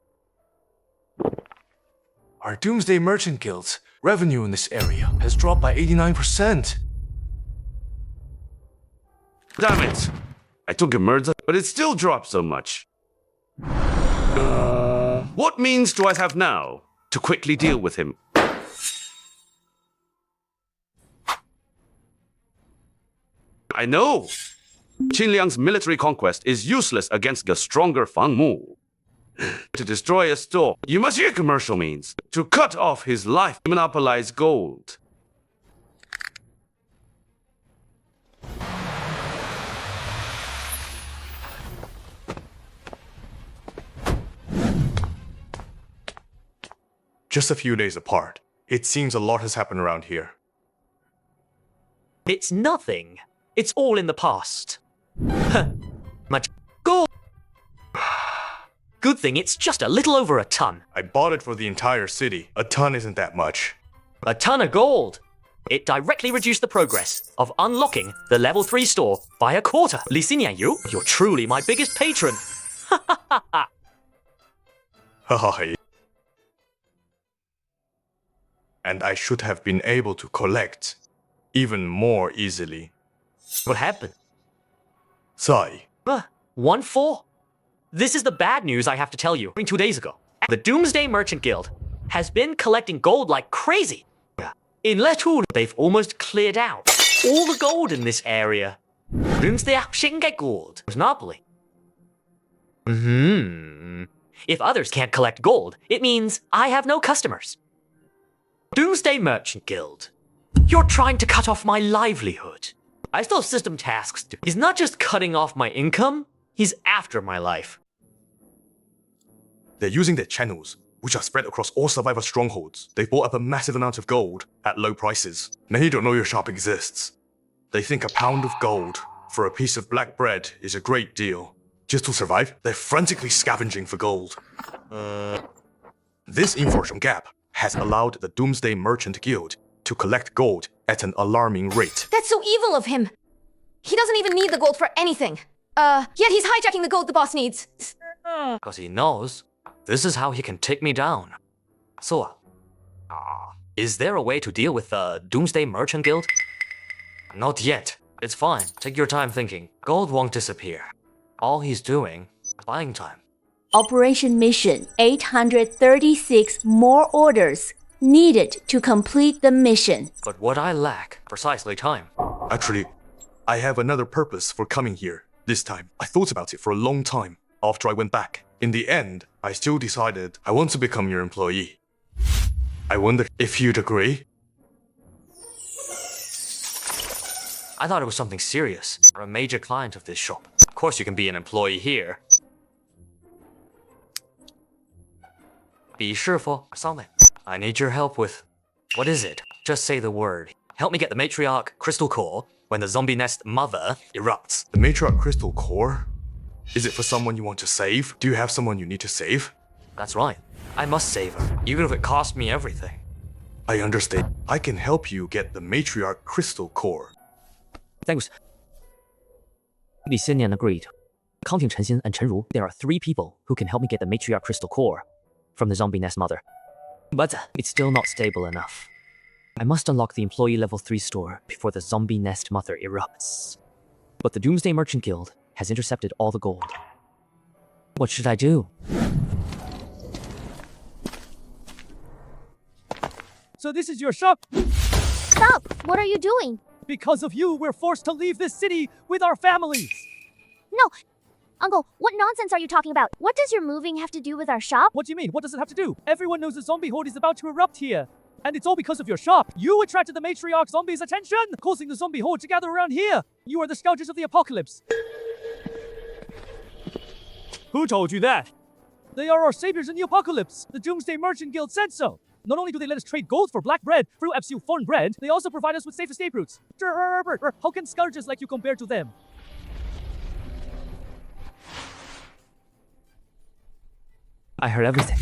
Our Doomsday Merchant Guild's revenue in this area has dropped by 89%. Damn it! I took a murder, but it still dropped so much. What means do I have now to quickly deal with him? I know! Qin Liang's military conquest is useless against the stronger Fang Mu. To destroy a store, you must use commercial means. To cut off his life, monopolize gold. Just a few days apart. It seems a lot has happened around here. It's nothing. It's all in the past. Much gold. Good thing it's just a little over a ton. I bought it for the entire city. A ton isn't that much. A ton of gold. It directly reduced the progress of unlocking the level 3 store by a quarter. Li Xinyan Yu, you're truly my biggest patron. Haha. And I should have been able to collect even more easily. What happened? Sai. 1-4? This is the bad news I have to tell you. 2 days ago, the Doomsday Merchant Guild has been collecting gold like crazy. In Letu, they've almost cleared out all the gold in this area. Doomsday gold. Monopoly. If others can't collect gold, it means I have no customers. Doomsday Merchant Guild. You're trying to cut off my livelihood. I still have system tasks to do. He's not just cutting off my income, he's after my life. They're using their channels, which are spread across all survivor strongholds. They've bought up a massive amount of gold at low prices. Many don't know your shop exists. They think a pound of gold for a piece of black bread is a great deal. Just to survive, they're frantically scavenging for gold. This information gap has allowed the Doomsday Merchant Guild to collect gold at an alarming rate. That's so evil of him. He doesn't even need the gold for anything. Yet he's hijacking the gold the boss needs. Because he knows this is how he can take me down. So, is there a way to deal with the Doomsday Merchant Guild? Not yet. It's fine. Take your time thinking. Gold won't disappear. All he's doing is buying time. Operation Mission 836 more orders needed to complete the mission. But what I lack, precisely time. Actually, I have another purpose for coming here this time. I thought about it for a long time after I went back. In the end, I still decided I want to become your employee. I wonder if you'd agree? I thought it was something serious. You're a major client of this shop. Of course you can be an employee here. Be sure for something. I need your help with... What is it? Just say the word. Help me get the matriarch crystal core when the zombie nest mother erupts. The matriarch crystal core? Is it for someone you want to save? Do you have someone you need to save? That's right. I must save her, even if it costs me everything. I understand. I can help you get the matriarch crystal core. Thanks. Li Xinyan agreed. Counting Chen Xin and Chen Ru, there are 3 people who can help me get the matriarch crystal core from the zombie nest mother. But it's still not stable enough. I must unlock the employee level 3 store before the zombie nest mother erupts. But the Doomsday Merchant Guild has intercepted all the gold. What should I do? So this is your shop? Stop! What are you doing? Because of you, we're forced to leave this city with our families. No! Uncle, what nonsense are you talking about? What does your moving have to do with our shop? What do you mean? What does it have to do? Everyone knows the zombie horde is about to erupt here. And it's all because of your shop. You attracted the matriarch zombies' attention, causing the zombie horde to gather around here. You are the scourges of the apocalypse. Who told you that? They are our saviors in the apocalypse. The Doomsday Merchant Guild said so. Not only do they let us trade gold for black bread through Epsil foreign bread, they also provide us with safe escape routes. How can scourges like you compare to them? I heard everything.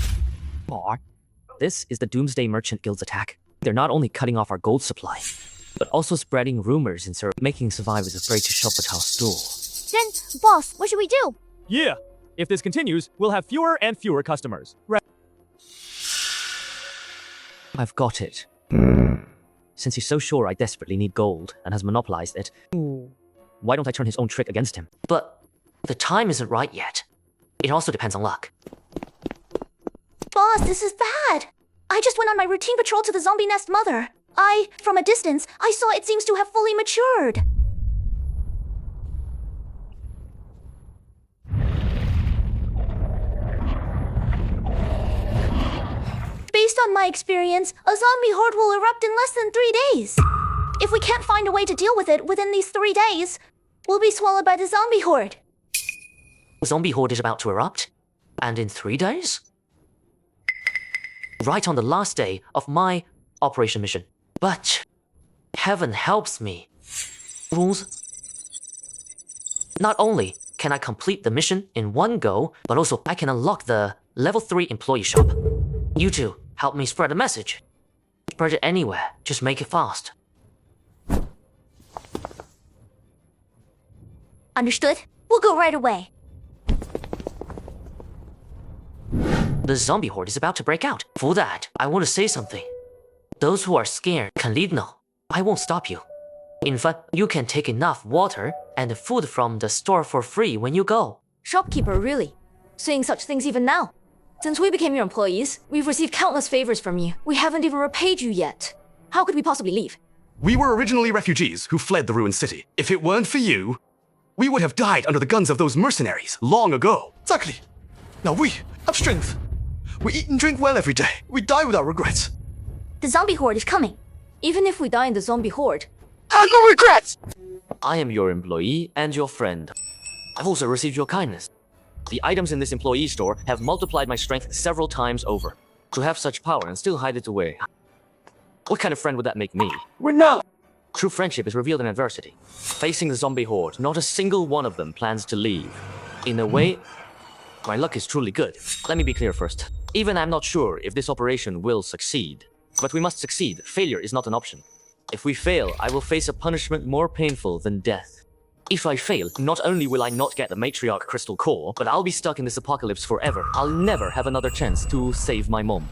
This is the Doomsday Merchant Guild's attack. They're not only cutting off our gold supply, but also spreading rumors and making survivors afraid to shop at our store. Then, boss, what should we do? Yeah. If this continues, we'll have fewer and fewer customers. I've got it. Since he's so sure I desperately need gold and has monopolized it, why don't I turn his own trick against him? But the time isn't right yet. It also depends on luck. Boss, this is bad. I just went on my routine patrol to the zombie nest mother. From a distance, I saw it seems to have fully matured. Based on my experience, a zombie horde will erupt in less than 3 days. If we can't find a way to deal with it within these 3 days, we'll be swallowed by the zombie horde. The zombie horde is about to erupt? And in 3 days? Right on the last day of my operation mission. But heaven helps me. Rules. Not only can I complete the mission in one go, but also I can unlock the level 3 employee shop. You two, help me spread a message. Spread it anywhere, just make it fast. Understood? We'll go right away. The zombie horde is about to break out. For that, I want to say something. Those who are scared can leave now. I won't stop you. In fact, you can take enough water and food from the store for free when you go. Shopkeeper, really? saying such things even now? Since we became your employees, we've received countless favors from you. We haven't even repaid you yet. How could we possibly leave? We were originally refugees who fled the ruined city. If it weren't for you, we would have died under the guns of those mercenaries long ago. Exactly. Now we have strength. We eat and drink well every day. We die without regrets. The zombie horde is coming. Even if we die in the zombie horde, I have no regrets! I am your employee and your friend. I've also received your kindness. The items in this employee store have multiplied my strength several times over. To have such power and still hide it away. What kind of friend would that make me? We're not! True friendship is revealed in adversity. Facing the zombie horde, not a single one of them plans to leave. In a way, my luck is truly good. Let me be clear first. Even I'm not sure if this operation will succeed. But we must succeed. Failure is not an option. If we fail, I will face a punishment more painful than death. If I fail, not only will I not get the matriarch crystal core, but I'll be stuck in this apocalypse forever. I'll never have another chance to save my mom.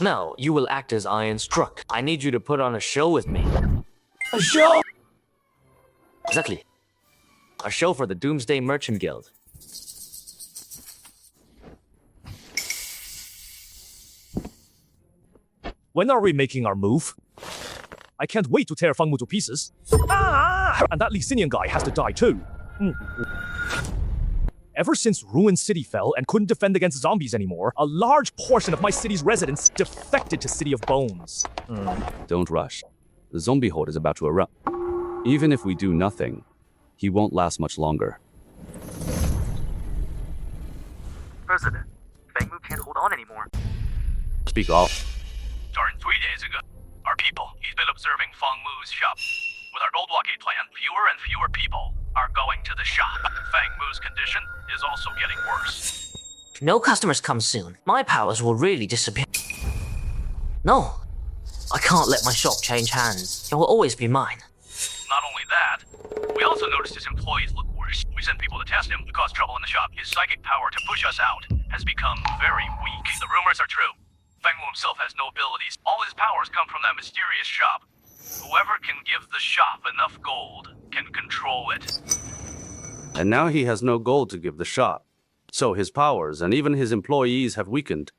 Now, you will act as I instruct. I need you to put on a show with me. A show? Exactly. A show for the Doomsday Merchant Guild. When are we making our move? I can't wait to tear Fangmu to pieces. And that Lee Sinian guy has to die too. Ever since Ruined City fell and couldn't defend against zombies anymore, a large portion of my city's residents defected to City of Bones. Don't rush. The zombie horde is about to erupt. Even if we do nothing, he won't last much longer. President, Fangmu can't hold on anymore. Speak off. Starting 3 days ago, our people, he's been observing Fangmu's shop. With our gold blockade plan, fewer and fewer people are going to the shop. Fangmu's condition is also getting worse. If no customers come soon, my powers will really disappear. No, I can't let my shop change hands. It will always be mine. Not only that, we also noticed his employees look worse. We sent people to test him to cause trouble in the shop. His psychic power to push us out has become very weak. The rumors are true. Fangmu himself has no abilities. All his powers come from that mysterious shop. Whoever can give the shop enough gold can control it. And now he has no gold to give the shop. So his powers and even his employees have weakened.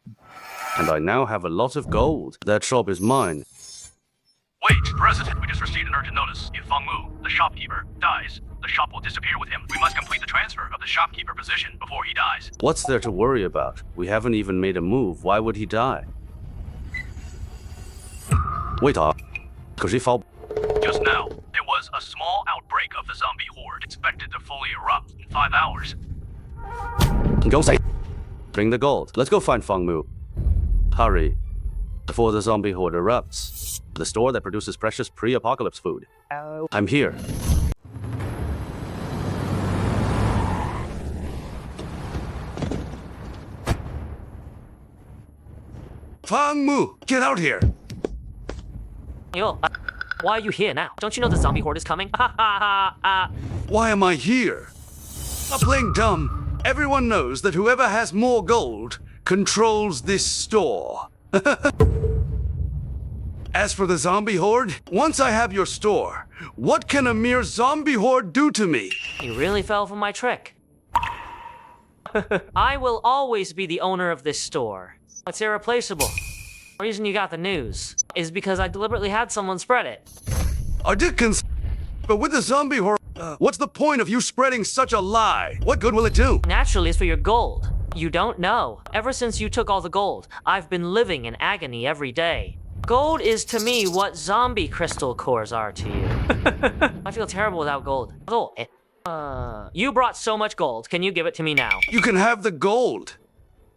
And I now have a lot of gold. That shop is mine. Wait, President, we just received an urgent notice. If Fangmu, the shopkeeper, dies, the shop will disappear with him. We must complete the transfer of the shopkeeper position before he dies. What's there to worry about? We haven't even made a move. Why would he die? Wait up. Just now, there was a small outbreak of the zombie horde, expected to fully erupt in 5 hours. Go say. Bring the gold. Let's go find Fangmu. Hurry. Before the zombie horde erupts. The store that produces precious pre-apocalypse food. I'm here. Fangmu, get out here! Yo, why are you here now? Don't you know the zombie horde is coming? Why am I here? Not playing dumb. Everyone knows that whoever has more gold controls this store. As for the zombie horde, once I have your store, what can a mere zombie horde do to me? You really fell for my trick. I will always be the owner of this store. It's irreplaceable. The reason you got the news is because I deliberately had someone spread it. I did but with the zombie horde, what's the point of you spreading such a lie? What good will it do? Naturally, it's for your gold. You don't know. Ever since you took all the gold, I've been living in agony every day. Gold is to me what zombie crystal cores are to you. I feel terrible without gold. You brought so much gold. Can you give it to me now? You can have the gold,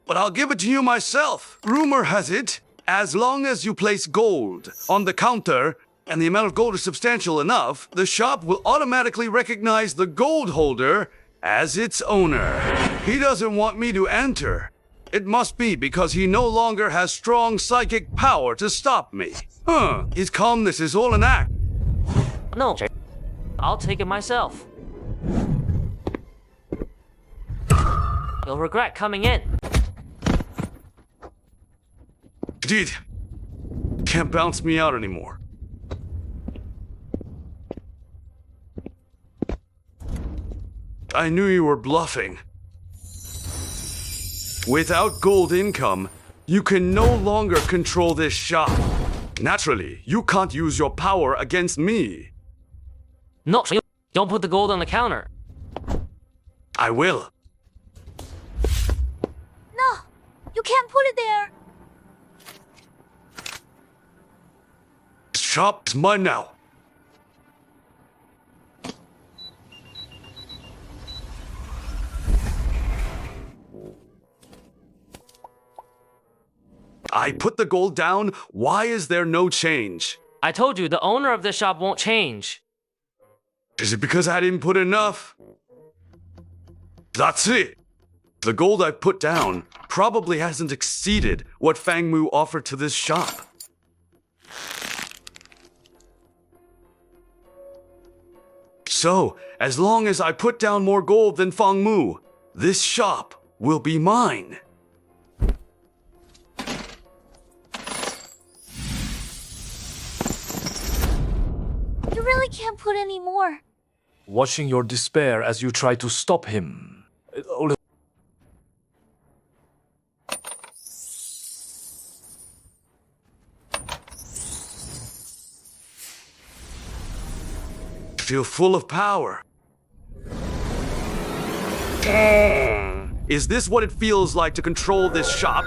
but I'll give it to you myself. Rumor has it, as long as you place gold on the counter and the amount of gold is substantial enough, the shop will automatically recognize the gold holder as its owner. He doesn't want me to enter. It must be because he no longer has strong psychic power to stop me. His calmness is all an act. No, I'll take it myself. You'll regret coming in. Indeed. Can't bounce me out anymore. I knew you were bluffing. Without gold income, you can no longer control this shop. Naturally, you can't use your power against me. No, don't put the gold on the counter. I will. No, you can't put it there. This shop is mine now. I put the gold down. Why is there no change? I told you, the owner of this shop won't change. Is it because I didn't put enough? That's it. The gold I put down probably hasn't exceeded what Fang Mu offered to this shop. So, as long as I put down more gold than Fang Mu, this shop will be mine. You really can't put any more. Watching your despair as you try to stop him. Feel full of power. Is this what it feels like to control this shop?